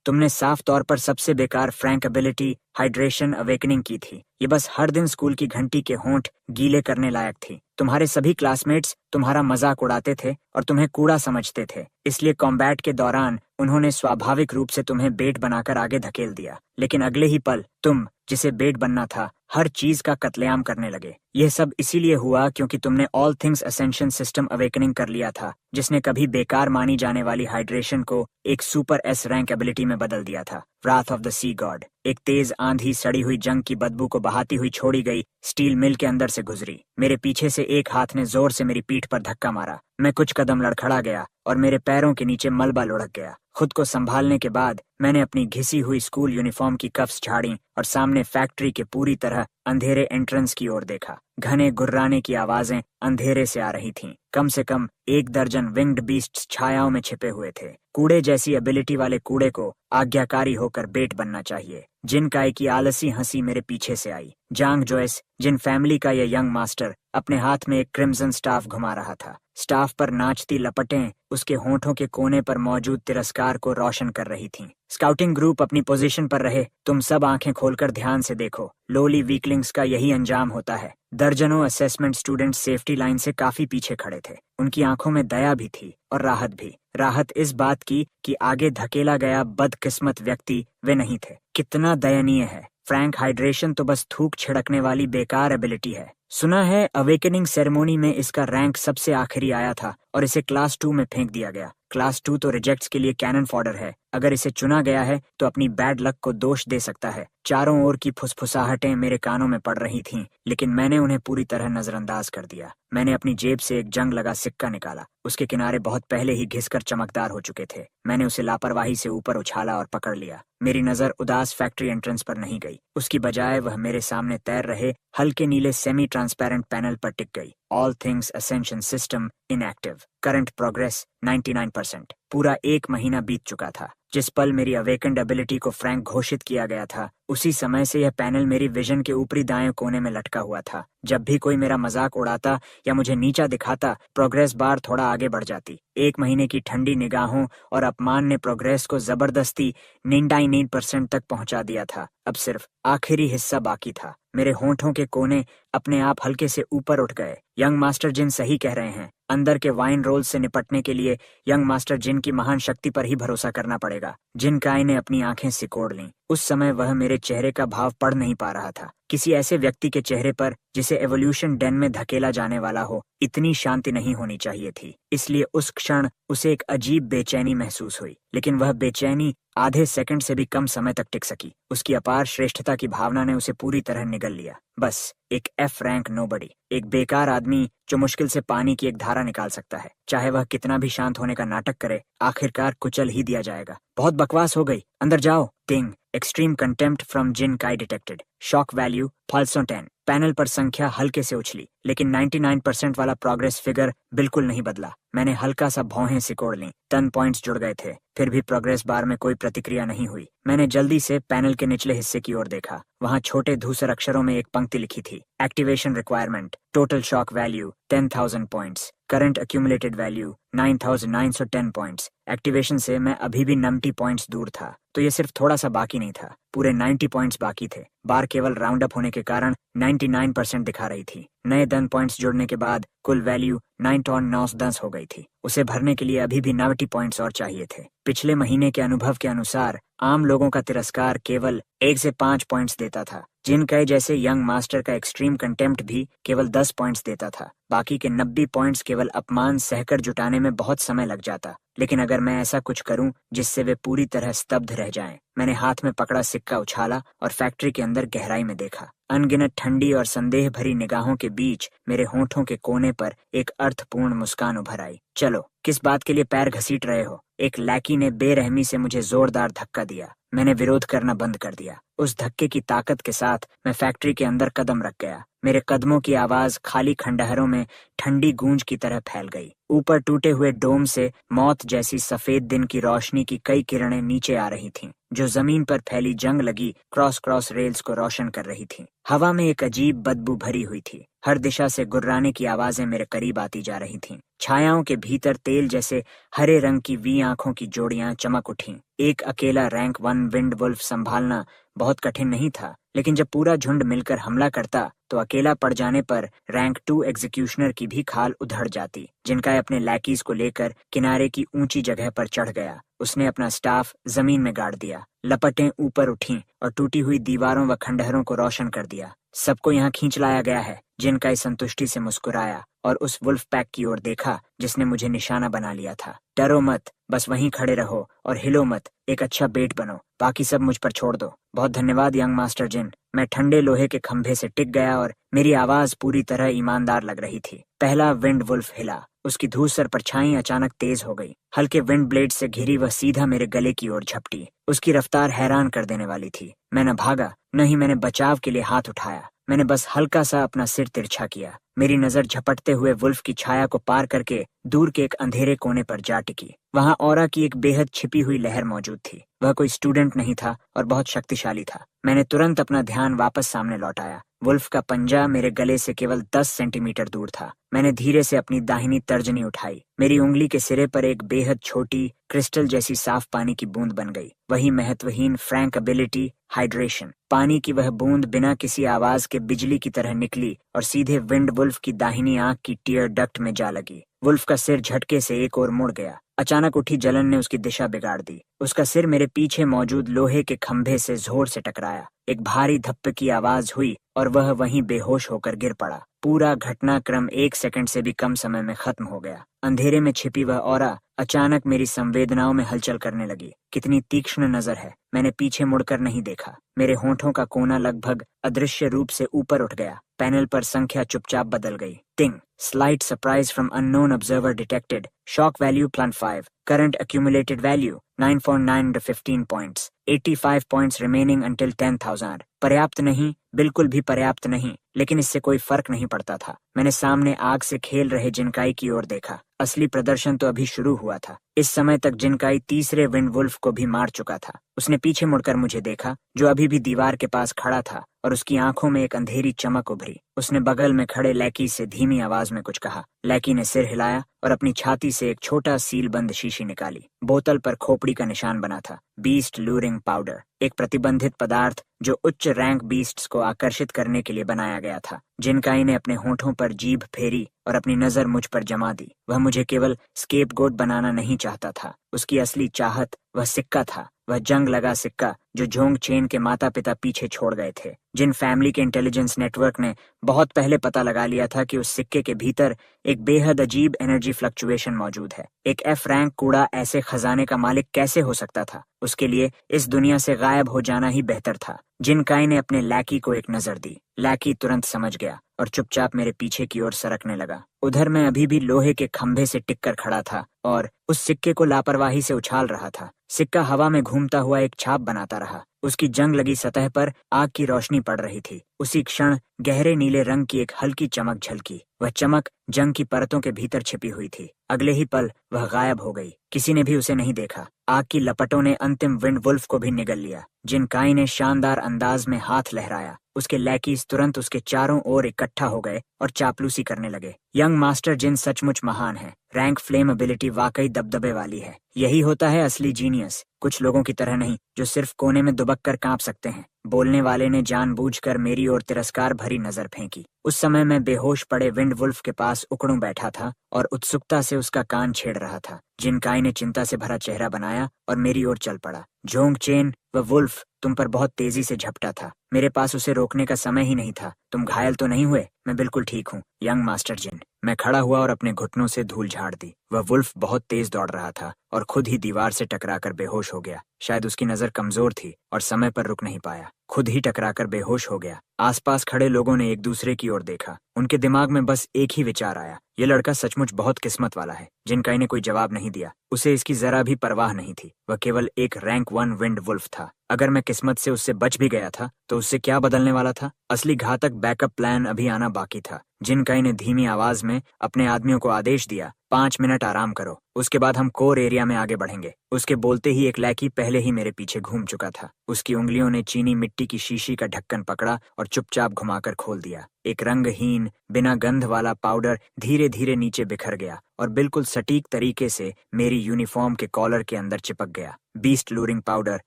तुमने साफ तौर पर सबसे बेकार फ्रैंक एबिलिटी हाइड्रेशन अवेकनिंग की थी। ये बस हर दिन स्कूल की घंटी के होंठ गीले करने लायक थी। तुम्हारे सभी क्लासमेट्स तुम्हारा मजाक उड़ाते थे और तुम्हें कूड़ा समझते थे, इसलिए कॉम्बैट के दौरान उन्होंने स्वाभाविक रूप से तुम्हें बेट बनाकर आगे धकेल दिया। लेकिन अगले ही पल तुम, जिसे बेट बनना था, हर चीज का कत्लेआम करने लगे। यह सब इसीलिए हुआ क्योंकि तुमने all things ascension system awakening कर लिया था, जिसने कभी बेकार मानी जाने वाली हाइड्रेशन को एक सुपर एस रैंक एबिलिटी में बदल दिया था। राथ ऑफ द सी गॉड। एक तेज आंधी सड़ी हुई जंग की बदबू को बहाती हुई छोड़ी गई स्टील मिल के अंदर से गुजरी। मेरे पीछे से एक हाथ ने जोर से मेरी पीठ पर धक्का मारा। मैं कुछ कदम लड़खड़ा गया और मेरे पैरों के नीचे मलबा लुढ़क गया। खुद को संभालने के बाद मैंने अपनी घिसी हुई स्कूल यूनिफॉर्म की कफ्स झाड़ी और सामने फैक्ट्री के पूरी तरह अंधेरे एंट्रेंस की ओर देखा। घने गुर्राने की आवाजें अंधेरे से आ रही थीं। कम से कम 1 दर्जन विंग्ड बीस्ट्स छायाओं में छिपे हुए थे। कूड़े जैसी एबिलिटी वाले कूड़े को आज्ञाकारी होकर बेट बनना चाहिए। जिन काय की आलसी हंसी मेरे पीछे से आई। जांग जोइस, जिन फैमिली का यह यंग मास्टर अपने हाथ में एक क्रिम्सन स्टाफ घुमा रहा था। स्टाफ पर नाचती लपटें उसके होंठों के कोने पर मौजूद तिरस्कार को रोशन कर रही थीं। स्काउटिंग ग्रुप अपनी पोजीशन पर रहे। तुम सब आंखें खोलकर ध्यान से देखो। लोली वीकलिंग्स का यही अंजाम होता है। दर्जनों असेसमेंट स्टूडेंट सेफ्टी लाइन से काफी पीछे खड़े थे। उनकी आंखों में दया भी थी और राहत भी। राहत इस बात की कि आगे धकेला गया बदकिस्मत व्यक्ति वे नहीं थे। कितना दयनीय है। फ्रैंक हाइड्रेशन तो बस थूक छिड़कने वाली बेकार एबिलिटी है। सुना है अवेकनिंग सेरेमोनी में इसका रैंक सबसे आखिरी आया था और इसे क्लास 2 में फेंक दिया गया। क्लास 2 तो रिजेक्ट्स के लिए कैनन फॉडर है। अगर इसे चुना गया है तो अपनी बैड लक को दोष दे सकता है। चारों ओर की फुसफुसाहटें मेरे कानों में पड़ रही थीं, लेकिन मैंने उन्हें पूरी तरह नजरअंदाज कर दिया। मैंने अपनी जेब से एक जंग लगा सिक्का निकाला। उसके किनारे बहुत पहले ही घिसकर चमकदार हो चुके थे। मैंने उसे लापरवाही से ऊपर उछाला और पकड़ लिया। मेरी नजर उदास फैक्ट्री एंट्रेंस पर नहीं गई। उसकी बजाय वह मेरे सामने तैर रहे हल्के नीले सेमी ट्रांसपेरेंट पैनल पर टिक गई। All things ascension system inactive. Current progress 99%। पूरा 1 महीना बीत चुका था। जिस पल मेरी अवेकेंड एबिलिटी को फ्रैंक घोषित किया गया था, उसी समय से यह पैनल मेरी विजन के ऊपरी दाएं कोने में लटका हुआ था। जब भी कोई मेरा मजाक उड़ाता या मुझे नीचा दिखाता, प्रोग्रेस बार थोड़ा आगे बढ़ जाती। 1 महीने की ठंडी निगाहों और अपमान ने प्रोग्रेस को जबरदस्ती 99% तक पहुंचा दिया था। अब सिर्फ आखिरी हिस्सा बाकी था। मेरे होंठों के कोने अपने आप हल्के से ऊपर उठ गए। यंग मास्टर जिन सही कह रहे हैं। अंदर के वाइन रोल से निपटने के लिए यंग मास्टर जिन की महान शक्ति पर ही भरोसा करना पड़ेगा। जिन काय ने अपनी आंखें सिकोड़ लीं। उस समय वह मेरे चेहरे का भाव पढ़ नहीं पा रहा था। किसी ऐसे व्यक्ति के चेहरे पर जिसे एवोल्यूशन डेन में धकेला जाने वाला हो, इतनी शांति नहीं होनी चाहिए थी। इसलिए उस क्षण उसे एक अजीब बेचैनी महसूस हुई, लेकिन वह बेचैनी आधे सेकंड से भी कम समय तक टिक सकी। उसकी अपार श्रेष्ठता की भावना ने उसे पूरी तरह निगल लिया। बस एक एफ रैंक नोबडी, एक बेकार आदमी जो मुश्किल से पानी की एक धारा निकाल सकता है। चाहे वह कितना भी शांत होने का नाटक करे, आखिरकार कुचल ही दिया जाएगा। बहुत बकवास हो गई, अंदर जाओ। टिंग। Extreme contempt from Jin Kai detected. Shock value फाल्सो 10। पैनल पर संख्या हल्के से उछली, लेकिन 99% वाला प्रोग्रेस फिगर बिल्कुल नहीं बदला। मैंने हल्का सा भौहें सिकोड़ लीं। 10 पॉइंट्स जुड़ गए थे, फिर भी प्रोग्रेस बार में कोई प्रतिक्रिया नहीं हुई। मैंने जल्दी से पैनल के निचले हिस्से की ओर देखा। वहां छोटे धूसर अक्षरों में एक पंक्ति लिखी थी। Activation requirement. Total shock value 10,000 points. Current accumulated value 9,910 points. Activation से मैं अभी भी 90 पॉइंट्स दूर था, तो ये सिर्फ थोड़ा सा बाकी नहीं था, पूरे 90 पॉइंट्स बाकी थे। बार केवल राउंड अप होने के कारण 99% दिखा रही थी। नए 10 पॉइंट्स जुड़ने के बाद कुल वैल्यू 9,910 हो गई थी। उसे भरने के लिए अभी भी 90 पॉइंट्स और चाहिए थे। पिछले महीने के अनुभव के अनुसार आम लोगों का तिरस्कार केवल 1 से 5 पॉइंट्स देता था। जिन कई जैसे यंग मास्टर का एक्सट्रीम कंटेम्प्ट भी केवल 10 पॉइंट्स देता था। बाकी के 90 पॉइंट्स केवल अपमान सहकर जुटाने में बहुत समय लग जाता। लेकिन अगर मैं ऐसा कुछ करूं जिससे वे पूरी तरह स्तब्ध रह जाएं। मैंने हाथ में पकड़ा सिक्का उछाला और फैक्ट्री के अंदर गहराई में देखा। अनगिनत ठंडी और संदेह भरी निगाहों के बीच मेरे होंठों के कोने पर एक अर्थपूर्ण मुस्कान उभर आई। चलो, किस बात के लिए पैर घसीट रहे हो? एक लैकी ने बेरहमी से मुझे जोरदार धक्का दिया। मैंने विरोध करना बंद कर दिया। उस धक्के की ताकत के साथ मैं फैक्ट्री के अंदर कदम रख गया। मेरे कदमों की आवाज खाली खंडहरों में ठंडी गूंज की तरह फैल गई। ऊपर टूटे हुए डोम से मौत जैसी सफेद दिन की रोशनी की कई किरणें नीचे आ रही थीं, जो जमीन पर फैली जंग लगी क्रॉस रेल्स को रोशन कर रही थीं। हवा में एक अजीब बदबू भरी हुई थी। हर दिशा से गुर्राने की आवाजें मेरे करीब आती जा रही थीं। छायाओं के भीतर तेल जैसे हरे रंग की वी आंखों की जोड़ियां चमक उठीं। एक अकेला रैंक 1 विंड वुल्फ संभालना बहुत कठिन नहीं था, लेकिन जब पूरा झुंड मिलकर हमला करता तो अकेला पड़ जाने पर रैंक 2 एग्जीक्यूशनर की भी खाल उधड़ जाती। जिनका अपने लैकीज को लेकर किनारे की ऊंची जगह पर चढ़ गया। उसने अपना स्टाफ जमीन में गाड़ दिया। लपटें ऊपर उठीं और टूटी हुई दीवारों व खंडहरों को रोशन कर दिया। सबको यहाँ खींच लाया गया है। जिनका संतुष्टि से मुस्कुराया और उस वुल्फ पैक की ओर देखा जिसने मुझे निशाना बना लिया था। डरो मत, बस वहीं खड़े रहो और हिलो मत। एक अच्छा बेट बनो, बाकी सब मुझ पर छोड़ दो। बहुत धन्यवाद यंग मास्टर जिन। मैं ठंडे लोहे के खंभे से टिक गया और मेरी आवाज पूरी तरह ईमानदार लग रही थी। पहला विंड वुल्फ हिला। उसकी धूसर परछाई अचानक तेज हो गई। हल्के विंड ब्लेड से घिरी वह सीधा मेरे गले की ओर झपटी। उसकी रफ्तार हैरान कर देने वाली थी। मैं न भागा, न ही मैंने बचाव के लिए हाथ उठाया। मैंने बस हल्का सा अपना सिर तिरछा किया। मेरी नजर झपटते हुए वुल्फ की छाया को पार करके दूर के एक अंधेरे कोने पर जा टिकी। वहां ऑरा की एक बेहद छिपी हुई लहर मौजूद थी। वह कोई स्टूडेंट नहीं था और बहुत शक्तिशाली था। मैंने तुरंत अपना ध्यान वापस सामने लौटाया। वुल्फ का पंजा मेरे गले से केवल 10 सेंटीमीटर दूर था। मैंने धीरे से अपनी दाहिनी तर्जनी उठाई। मेरी उंगली के सिरे पर एक बेहद छोटी क्रिस्टल जैसी साफ पानी की बूंद बन गई। वही महत्वहीन फ्रैंक एबिलिटी, हाइड्रेशन। पानी की वह बूंद बिना किसी आवाज के बिजली की तरह निकली और सीधे विंड वुल्फ की दाहिनी आंख की टीयर डक्ट में जा लगी। वुल्फ का सिर झटके से एक ओर मुड़ गया। अचानक उठी जलन ने उसकी दिशा बिगाड़ दी। उसका सिर मेरे पीछे मौजूद लोहे के खंभे से जोर से टकराया। एक भारी धप्पे की आवाज हुई और वह वहीं बेहोश होकर गिर पड़ा। पूरा घटनाक्रम 1 सेकंड से भी कम समय में खत्म हो गया। अंधेरे में छिपी वह ऑरा अचानक मेरी संवेदनाओं में हलचल करने लगी। कितनी तीक्ष्ण नजर है। मैंने पीछे मुड़कर नहीं देखा। मेरे होंठों का कोना लगभग अदृश्य रूप से ऊपर उठ गया। पैनल पर संख्या चुपचाप बदल गई। टिंग, slight surprise from unknown observer detected. Shock value +5। Current accumulated value 9.9/15 points. 85 points remaining until 10,000। पर्याप्त नहीं, बिल्कुल भी पर्याप्त नहीं, लेकिन इससे कोई फर्क नहीं पड़ता था। मैंने सामने आग से खेल रहे जिनकाई की ओर देखा। असली प्रदर्शन तो अभी शुरू हुआ था। इस समय तक जिनकाई तीसरे विंड वुल्फ को भी मार चुका था। उसने पीछे मुड़कर मुझे देखा, जो अभी भी दीवार के पास खड़ा था, और उसकी आंखों में एक अंधेरी चमक उभरी। उसने बगल में खड़े लैकी से धीमी आवाज में कुछ कहा। लैकी ने सिर हिलाया और अपनी छाती से एक छोटा सीलबंद शीशी निकाली। बोतल पर खोपड़ी का निशान बना था। बीस्ट लूरिंग पाउडर, एक प्रतिबंधित पदार्थ जो उच्च रैंक बीस्ट्स को आकर्षित करने के लिए बनाया गया था। जिनकाई ने अपने होठों पर जीभ फेरी और अपनी नजर मुझ पर जमा दी। वह मुझे केवल स्केपगोट बनाना नहीं चाहता था। उसकी असली चाहत वह सिक्का था। वह जंग लगा सिक्का जो जोंग चेन के माता पिता पीछे छोड़ गए थे। जिन फैमिली के इंटेलिजेंस नेटवर्क ने बहुत पहले पता लगा लिया था कि उस सिक्के के भीतर एक बेहद अजीब एनर्जी फ्लक्चुएशन मौजूद है। एक F रैंक कूड़ा ऐसे खजाने का मालिक कैसे हो सकता था? उसके लिए इस दुनिया से गायब हो जाना ही बेहतर था। जिनकाई ने अपने लैकी को एक नजर दी। लैकी तुरंत समझ गया और चुपचाप मेरे पीछे की ओर सरकने लगा। उधर मैं अभी भी लोहे के खंभे से टिककर खड़ा था और उस सिक्के को लापरवाही से उछाल रहा था। सिक्का हवा में घूमता हुआ एक छाप बनाता रहा। उसकी जंग लगी सतह पर आग की रोशनी पड़ रही थी। उसी क्षण गहरे नीले रंग की एक हल्की चमक झलकी। वह चमक जंग की परतों के भीतर छिपी हुई थी। अगले ही पल वह गायब हो गई। किसी ने भी उसे नहीं देखा। आग की लपटों ने अंतिम विंड वुल्फ को भी निगल लिया। जिनकाई ने शानदार अंदाज में हाथ लहराया। उसके लैकीज तुरंत उसके चारों ओर इकट्ठा हो गए और चापलूसी करने लगे। यंग मास्टर जिन सचमुच महान है। रैंक फ्लेम एबिलिटी वाकई दबदबे वाली है। यही होता है असली जीनियस। कुछ लोगों की तरह नहीं जो सिर्फ कोने में दुबक कर कांप सकते हैं। बोलने वाले ने जानबूझकर मेरी ओर तिरस्कार भरी नजर फेंकी। उस समय मैं बेहोश पड़े विंड वुल्फ के पास उकड़ू बैठा था और उत्सुकता से उसका कान छेड़ रहा था। जिनकाई ने चिंता से भरा चेहरा बनाया और मेरी ओर चल पड़ा। जोंग चेन, वह वुल्फ तुम पर बहुत तेजी से झपटा था। मेरे पास उसे रोकने का समय ही नहीं था। तुम घायल तो नहीं हुए? मैं बिल्कुल ठीक हूँ यंग मास्टर जिन। मैं खड़ा हुआ और अपने घुटनों से धूल झाड़ दी। वह वुल्फ बहुत तेज दौड़ रहा था और खुद ही दीवार से टकराकर बेहोश हो गया। शायद उसकी नजर कमजोर थी और समय पर रुक नहीं पाया। खुद ही टकराकर बेहोश हो गया। आसपास खड़े लोगों ने एक दूसरे की ओर देखा। उनके दिमाग में बस एक ही विचार आया, यह लड़का सचमुच बहुत किस्मत वाला है। जिनकाई ने कोई जवाब नहीं दिया। उसे इसकी जरा भी परवाह नहीं थी। वह केवल एक रैंक 1 विंड वुल्फ था। अगर मैं किस्मत से उससे बच भी गया था तो उससे क्या बदलने वाला था? असली घातक बैकअप प्लान अभी आना बाकी था। जिनकाई ने धीमी आवाज में अपने आदमियों को आदेश दिया, 5 मिनट आराम करो, उसके बाद हम कोर एरिया में आगे बढ़ेंगे। उसके बोलते ही एक लैकी पहले ही मेरे पीछे घूम चुका था। उसकी उंगलियों ने चीनी मिट्टी की शीशी का ढक्कन पकड़ा और चुपचाप घुमाकर खोल दिया। एक रंगहीन बिना गंध वाला पाउडर धीरे धीरे नीचे बिखर गया और बिल्कुल सटीक तरीके से मेरी यूनिफॉर्म के कॉलर के अंदर चिपक गया। बीस्ट लूरिंग पाउडर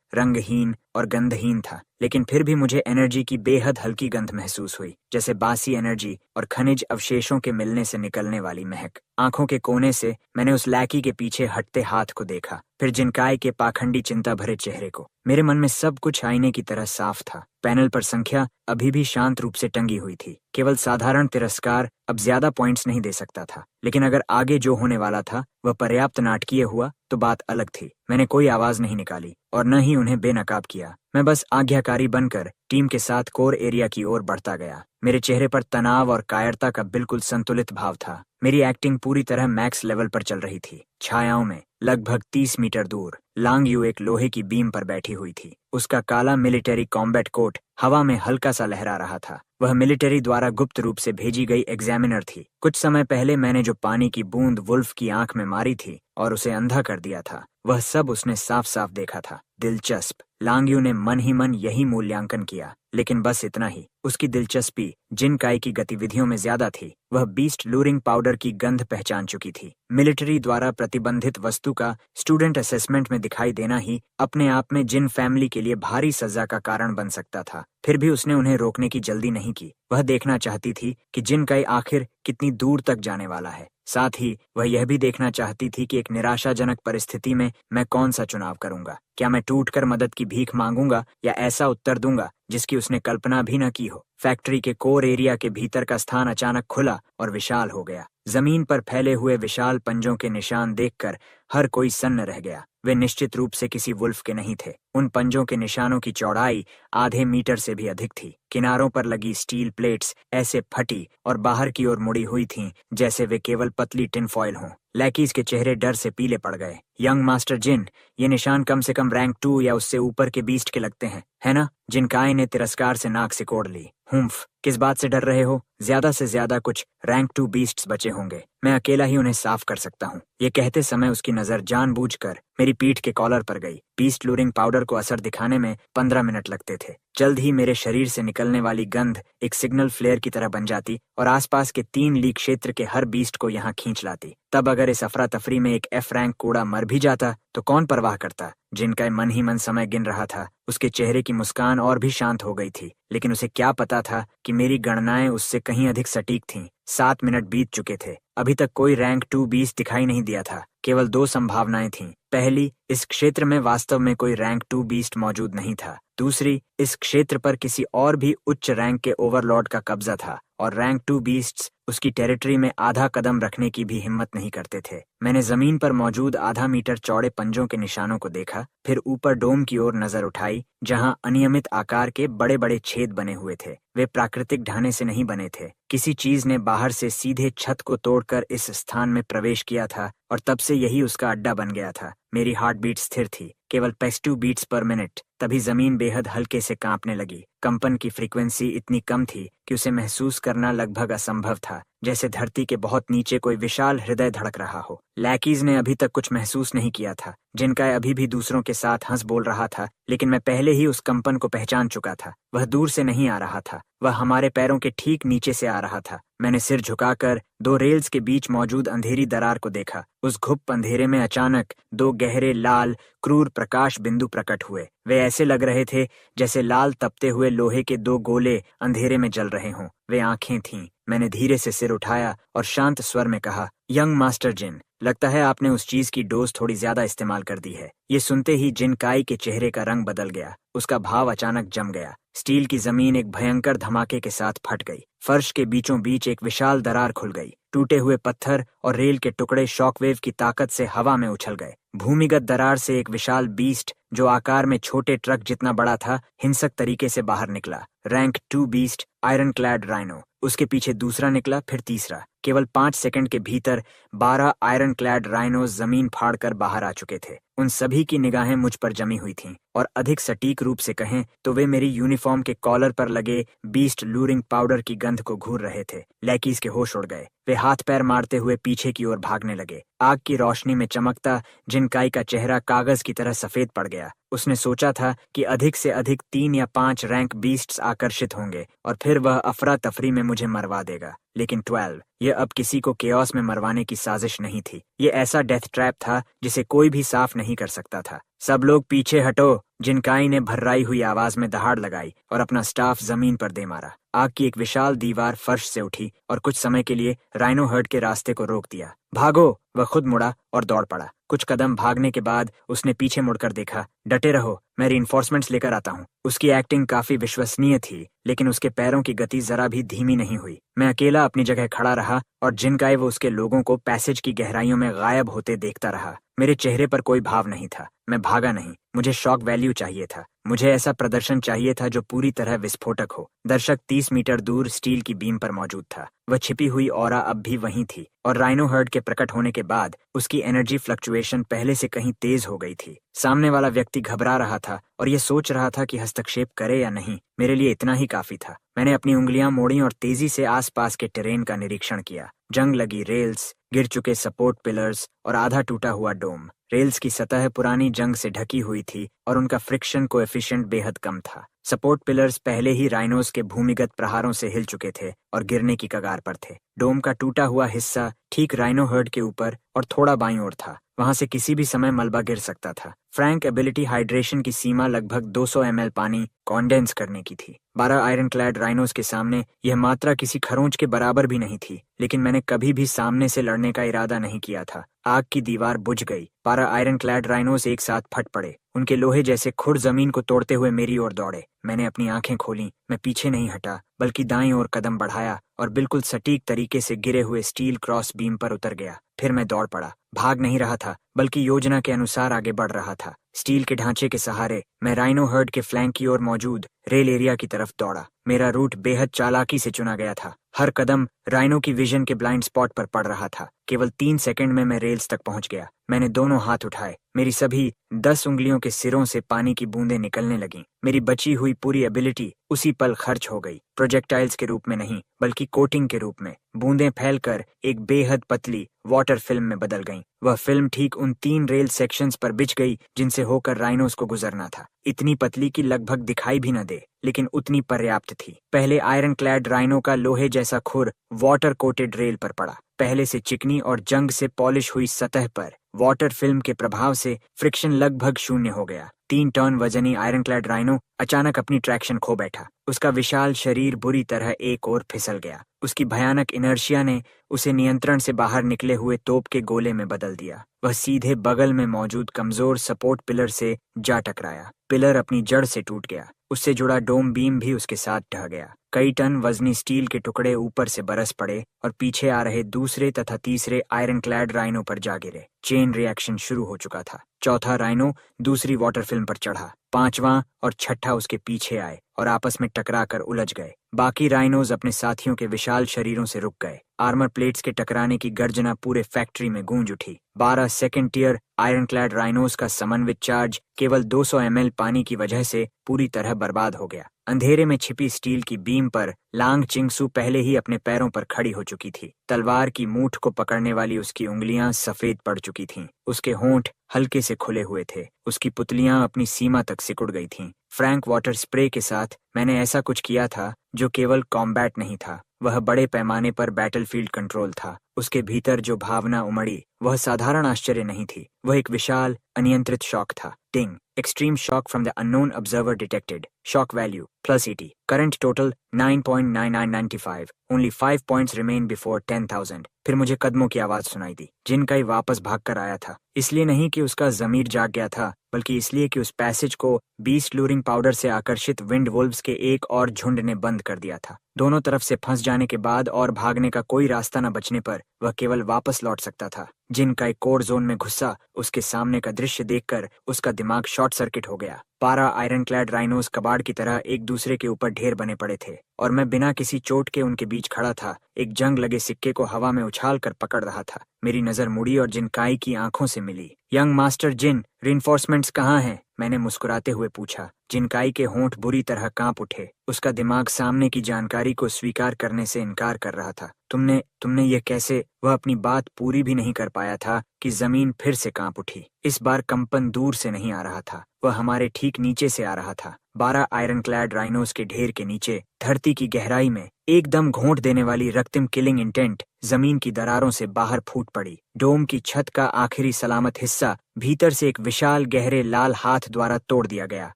रंगहीन और गंधहीन था, लेकिन फिर भी मुझे एनर्जी की बेहद हल्की गंध महसूस हुई, जैसे बासी एनर्जी और खनिज अवशेषों के मिलने से निकलने वाली महक। आंखों के कोने से मैंने उस लैकी के पीछे हटते हाथ को देखा, फिर जिनकाई के पाखंडी चिंता भरे चेहरे को। मेरे मन में सब कुछ आईने की तरह साफ था। पैनल पर संख्या अभी भी शांत रूप से टंगी हुई थी। केवल साधारण तिरस्कार अब ज्यादा पॉइंट्स नहीं दे सकता था, लेकिन अगर आगे जो होने वाला था वह पर्याप्त नाटकीय हुआ तो बात अलग थी। मैंने कोई आवाज नहीं निकाली और न ही उन्हें बेनकाब किया। मैं बस आज्ञाकारी बनकर टीम के साथ कोर एरिया की ओर बढ़ता गया। मेरे चेहरे पर तनाव और कायरता का बिल्कुल संतुलित भाव था। मेरी एक्टिंग पूरी तरह मैक्स लेवल पर चल रही थी। छायाओं में लगभग 30 मीटर दूर लांग यू एक लोहे की बीम पर बैठी हुई थी। उसका काला मिलिट्री कॉम्बैट कोट हवा में हल्का सा लहरा रहा था। वह मिलिट्री द्वारा गुप्त रूप से भेजी गई एग्जामिनर थी। कुछ समय पहले मैंने जो पानी की बूंद वुल्फ की आंख में मारी थी और उसे अंधा कर दिया था, वह सब उसने साफ साफ देखा था। दिलचस्प। लांगयू ने मन ही मन यही मूल्यांकन किया, लेकिन बस इतना ही। उसकी दिलचस्पी जिनकाई की गतिविधियों में ज्यादा थी। वह बीस्ट लूरिंग पाउडर की गंध पहचान चुकी थी। मिलिट्री द्वारा प्रतिबंधित वस्तु का स्टूडेंट असेसमेंट में दिखाई देना ही अपने आप में जिन फैमिली के लिए भारी सजा का कारण बन सकता था। फिर भी उसने उन्हें रोकने की जल्दी नहीं की। वह देखना चाहती थी कि जिनकाई आखिर कितनी दूर तक जाने वाला है। साथ ही वह यह भी देखना चाहती थी कि एक निराशाजनक परिस्थिति में मैं कौन सा चुनाव करूंगा। क्या मैं टूटकर मदद की भीख मांगूंगा या ऐसा उत्तर दूंगा जिसकी उसने कल्पना भी न की हो। फैक्ट्री के कोर एरिया के भीतर का स्थान अचानक खुला और विशाल हो गया। जमीन पर फैले हुए विशाल पंजों के निशान देखकर हर कोई सन्न रह गया। वे निश्चित रूप से किसी वुल्फ के नहीं थे। उन पंजों के निशानों की चौड़ाई आधे मीटर से भी अधिक थी। किनारों पर लगी स्टील प्लेट्स ऐसे फटी और बाहर की ओर मुड़ी हुई थीं जैसे वे केवल पतली टिन फॉइल हों। लैकीज के चेहरे डर से पीले पड़ गए। यंग मास्टर जिन, ये निशान कम से कम रैंक 2 या उससे ऊपर के बीस्ट के लगते हैं, है ना? जिनकाई ने तिरस्कार से नाक सिकोड़ ली। हुम्फ, किस बात से डर रहे हो? ज्यादा से ज्यादा कुछ रैंक 2 बीस्ट्स बचे होंगे। मैं अकेला ही उन्हें साफ कर सकता हूँ। ये कहते समय उसकी नजर जानबूझकर मेरी पीठ के कॉलर पर गई। बीस्ट लूरिंग पाउडर को असर दिखाने में 15 मिनट लगते थे। जल्द ही मेरे शरीर से निकलने वाली गंध एक सिग्नल फ्लेयर की तरह बन जाती और आसपास के 3 लीग क्षेत्र के हर बीस्ट को यहाँ खींच लाती। तब अगर इस अफरा तफरी में एक F रैंक कूड़ा मर भी जाता तो कौन परवाह करता। जिनका मन ही मन समय गिन रहा था। उसके चेहरे की मुस्कान और भी शांत हो गई थी, लेकिन उसे क्या पता था कि मेरी गणनाएं उससे कहीं अधिक सटीक थीं। 7 मिनट बीत चुके थे। अभी तक कोई रैंक 2 बीस्ट दिखाई नहीं दिया था। केवल 2 संभावनाएं थीं। पहली, इस क्षेत्र में वास्तव में कोई रैंक 2 बीस्ट मौजूद नहीं था। दूसरी, इस क्षेत्र पर किसी और भी उच्च रैंक के ओवरलॉर्ड का कब्जा था और रैंक 2 बीस्ट्स उसकी टेरिटरी में आधा कदम रखने की भी हिम्मत नहीं करते थे। मैंने जमीन पर मौजूद आधा मीटर चौड़े पंजों के निशानों को देखा, फिर ऊपर डोम की ओर नजर उठाई जहां अनियमित आकार के बड़े बड़े छेद बने हुए थे। वे प्राकृतिक ढांचे से नहीं बने थे। किसी चीज ने बाहर से सीधे छत को तोड़कर इस स्थान में प्रवेश किया था और तब से यही उसका अड्डा बन गया था। मेरी हार्ट बीट स्थिर थी, केवल 2 बीट्स पर मिनट। तभी जमीन बेहद हल्के से कांपने लगी। कंपन की फ्रीक्वेंसी इतनी कम थी कि उसे महसूस करना लगभग असंभव था, जैसे धरती के बहुत नीचे कोई विशाल हृदय धड़क रहा हो। लैकीज ने अभी तक कुछ महसूस नहीं किया था। जिनका अभी भी दूसरों के साथ हंस बोल रहा था, लेकिन मैं पहले ही उस कंपन को पहचान चुका था। वह दूर से नहीं आ रहा था, वह हमारे पैरों के ठीक नीचे से आ रहा था। मैंने सिर झुकाकर 2 रेल्स के बीच मौजूद अंधेरी दरार को देखा। उस घुप अंधेरे में अचानक 2 गहरे लाल क्रूर प्रकाश बिंदु प्रकट हुए। वे ऐसे लग रहे थे जैसे लाल तपते हुए लोहे के 2 गोले अंधेरे में जल रहे हों। वे आंखें थीं। मैंने धीरे से सिर उठाया और शांत स्वर में कहा, यंग मास्टर जिन, लगता है आपने उस चीज की डोज थोड़ी ज्यादा इस्तेमाल कर दी है। ये सुनते ही जिनकाई के चेहरे का रंग बदल गया। उसका भाव अचानक जम गया। स्टील की जमीन एक भयंकर धमाके के साथ फट गई। फर्श के बीचों बीच एक विशाल दरार खुल गई। टूटे हुए पत्थर और रेल के टुकड़े शॉकवेव की ताकत से हवा में उछल गए। भूमिगत दरार से एक विशाल बीस्ट जो आकार में छोटे ट्रक जितना बड़ा था, हिंसक तरीके से बाहर निकला। Rank 2 beast iron clad rhino. उसके पीछे दूसरा निकला, फिर तीसरा। केवल 5 सेकंड के भीतर 12 आयरन क्लैड राइनोज जमीन फाड़कर बाहर आ चुके थे। उन सभी की निगाहें मुझ पर जमी हुई थीं, और अधिक सटीक रूप से कहें तो वे मेरी यूनिफॉर्म के कॉलर पर लगे बीस्ट लूरिंग पाउडर की गंध को घूर रहे थे। लैकीज के होश उड़ गए। वे हाथ पैर मारते हुए पीछे की ओर भागने लगे। आग की रोशनी में चमकता जिनकाई का चेहरा कागज की तरह सफेद पड़ गया। उसने सोचा था कि अधिक से अधिक 3 या 5 रैंक बीस्ट्स आकर्षित होंगे और फिर वह अफरा तफरी में मुझे मरवा देगा। लेकिन 12 यह अब किसी को केओस में मरवाने की साजिश नहीं थी। ये ऐसा डेथ ट्रैप था जिसे कोई भी साफ नहीं कर सकता था। सब लोग पीछे हटो, जिनकाई ने भर्राई हुई आवाज में दहाड़ लगाई और अपना स्टाफ जमीन पर दे मारा। आग की एक विशाल दीवार फर्श से उठी और कुछ समय के लिए राइनो हर्ड के रास्ते को रोक दिया। भागो! वह खुद मुड़ा और दौड़ पड़ा। कुछ कदम भागने के बाद उसने पीछे मुड़कर देखा। डटे रहो, मैं रिइंफोर्समेंट्स लेकर आता हूँ। उसकी एक्टिंग काफी विश्वसनीय थी, लेकिन उसके पैरों की गति जरा भी धीमी नहीं हुई। मैं अकेला अपनी जगह खड़ा रहा और जिनकाई वो उसके लोगों को पैसेज की गहराइयों में गायब होते देखता रहा। मेरे चेहरे पर कोई भाव नहीं था। मैं भागा नहीं। मुझे शॉक वैल्यू चाहिए था। मुझे ऐसा प्रदर्शन चाहिए था जो पूरी तरह विस्फोटक हो। दर्शक 30 मीटर दूर स्टील की बीम पर मौजूद था। वह छिपी हुई ऑरा अब भी वहीं थी, और राइनो हर्ड के प्रकट होने के बाद उसकी एनर्जी फ्लक्चुएशन पहले से कहीं तेज हो गई थी। सामने वाला व्यक्ति घबरा रहा था और यह सोच रहा था कि हस्तक्षेप करे या नहीं। मेरे लिए इतना ही काफी था। मैंने अपनी उंगलियां मोड़ी और तेजी से आसपास के टेरेन का निरीक्षण किया। जंग लगी रेल्स, गिर चुके सपोर्ट पिलर्स और आधा टूटा हुआ डोम। रेल्स की सतह पुरानी जंग से ढकी हुई थी और उनका फ्रिक्शन कोएफिशिएंट बेहद कम था। सपोर्ट पिलर्स पहले ही राइनोस के भूमिगत प्रहारों से हिल चुके थे और गिरने की कगार पर थे। डोम का टूटा हुआ हिस्सा ठीक राइनो हर्ड के ऊपर और थोड़ा बाईं ओर था। वहां से किसी भी समय मलबा गिर सकता था। फ्रैंक एबिलिटी हाइड्रेशन की सीमा लगभग 200 ml पानी कॉन्डेंस करने की थी। 12 आयरन क्लैड राइनोस के सामने यह मात्रा किसी खरोंच के बराबर भी नहीं थी, लेकिन मैंने कभी भी सामने से लड़ने का इरादा नहीं किया था। आग की दीवार बुझ गई। 12 आयरन क्लैड राइनोस एक साथ फट पड़े। उनके लोहे जैसे खुर जमीन को तोड़ते हुए मेरी ओर दौड़े। मैंने अपनी आंखें खोलीं। मैं पीछे नहीं हटा, बल्कि दाईं ओर कदम बढ़ाया और बिल्कुल सटीक तरीके से गिरे हुए स्टील क्रॉस बीम पर उतर गया। फिर मैं दौड़ पड़ा। भाग नहीं रहा था, बल्कि योजना के अनुसार आगे बढ़ रहा था। स्टील के ढांचे के सहारे मैं राइनो हर्ड के फ्लैंक की ओर मौजूद रेल एरिया की तरफ दौड़ा। मेरा रूट बेहद चालाकी से चुना गया था। हर कदम राइनो की विजन के ब्लाइंड स्पॉट पर पड़ रहा था। केवल 3 सेकंड में मैं रेल्स तक पहुंच गया। मैंने दोनों हाथ उठाए। मेरी सभी 10 उंगलियों के सिरों से पानी की बूंदें निकलने लगीं। मेरी बची हुई पूरी एबिलिटी उसी पल खर्च हो गई। प्रोजेक्टाइल्स के रूप में नहीं, बल्कि कोटिंग के रूप में। बूंदें फैलकर एक बेहद पतली वाटर फिल्म में बदल गईं। वह फिल्म ठीक उन 3 रेल सेक्शंस पर बिछ गई जिनसे होकर राइनोस को गुजरना था। इतनी पतली कि लगभग दिखाई भी न दे, लेकिन उतनी पर्याप्त थी। पहले आयरन क्लैड राइनो का लोहे जैसा खुर वाटर कोटेड रेल पर पड़ा। पहले से चिकनी और जंग से पॉलिश हुई सतह पर वाटर फिल्म के प्रभाव से फ्रिक्शन लगभग शून्य हो गया। 3 टन वजनी आयरन क्लैड राइनो अचानक अपनी ट्रैक्शन खो बैठा। उसका विशाल शरीर बुरी तरह एक ओर फिसल गया। उसकी भयानक इनर्शिया ने उसे नियंत्रण से बाहर निकले हुए तोप के गोले में बदल दिया। वह सीधे बगल में मौजूद कमजोर सपोर्ट पिलर से जा टकराया। पिलर अपनी जड़ से टूट गया। उससे जुड़ा डोम बीम भी उसके साथ ढह गया। कई टन वजनी स्टील के टुकड़े ऊपर से बरस पड़े और पीछे आ रहे दूसरे तथा तीसरे आयरन क्लैड राइनो पर जा गिरे। चेन रिएक्शन शुरू हो चुका था। चौथा राइनो दूसरी वाटर फिल्म पर चढ़ा। 5वां और 6ठा उसके पीछे आए और आपस में टकरा कर उलझ गए। बाकी राइनोज अपने साथियों के विशाल शरीरों से रुक गए। आर्मर प्लेट्स के टकराने की गर्जना पूरे फैक्ट्री में गूंज उठी। 12 second tier ironclad rhinos का समन्वित चार्ज केवल 200 ml पानी की वजह से पूरी तरह बर्बाद हो गया। अंधेरे में छिपी स्टील की बीम पर लांग चिंगसू पहले ही अपने पैरों पर खड़ी हो चुकी थी। तलवार की मूठ को पकड़ने वाली उसकी उंगलियां सफेद पड़ चुकी थीं। उसके होंठ हल्के से खुले हुए थे। उसकी पुतलियां अपनी सीमा तक सिकुड़ गई थीं। फ्रैंक वाटर स्प्रे के साथ मैंने ऐसा कुछ किया था जो केवल कॉम्बैट नहीं था, वह बड़े पैमाने पर बैटलफील्ड कंट्रोल था। उसके भीतर जो भावना उमड़ी वह साधारण आश्चर्य नहीं थी, वह एक विशाल अनियंत्रित शॉक था। टिंग, extreme shock from the unknown observer detected. Shock value +80। Current total 9.9995। Only 5 points remain before 10,000। फिर मुझे कदमों की आवाज सुनाई दी। जिनकाई वापस भाग कर आया था। इसलिए नहीं कि उसका जमीर जाग गया था, बल्कि इसलिए कि उस पैसेज को बीस्ट लूरिंग पाउडर से आकर्षित विंड वुल्व्स के एक और झुंड ने बंद कर दिया था। दोनों तरफ से फंस जाने के बाद और भागने का कोई रास्ता न बचने पर वह केवल वापस लौट सकता था। जिनकाई कोर जोन में घुसा, उसके सामने का दृश्य देखकर उसका दिमाग शॉर्ट सर्किट हो गया। 12 आयरन क्लैड राइनोस कबाड़ की तरह एक दूसरे के ऊपर ढेर बने पड़े थे। और मैं बिना किसी चोट के उनके बीच खड़ा था, एक जंग लगे सिक्के को हवा में उछाल कर पकड़ रहा था। मेरी नजर मुड़ी और जिनकाई की आंखों से मिली। यंग मास्टर जिन, रिइंफोर्समेंट्स कहाँ हैं? मैंने मुस्कुराते हुए पूछा। जिनकाई के होंठ बुरी तरह कांप उठे। उसका दिमाग सामने की जानकारी को स्वीकार करने से इनकार कर रहा था। तुमने तुमने ये कैसे? वह अपनी बात पूरी भी नहीं कर पाया था कि जमीन फिर से कांप उठी। इस बार कंपन दूर से नहीं आ रहा था, वह हमारे ठीक नीचे से आ रहा था। 12 आयरन क्लैड राइनोस के ढेर के नीचे, धरती की गहराई में, एकदम घोंट देने वाली रक्तिम किलिंग इंटेंट जमीन की दरारों से बाहर फूट पड़ी। डोम की छत का आखिरी सलामत हिस्सा भीतर से एक विशाल गहरे लाल हाथ द्वारा तोड़ दिया गया।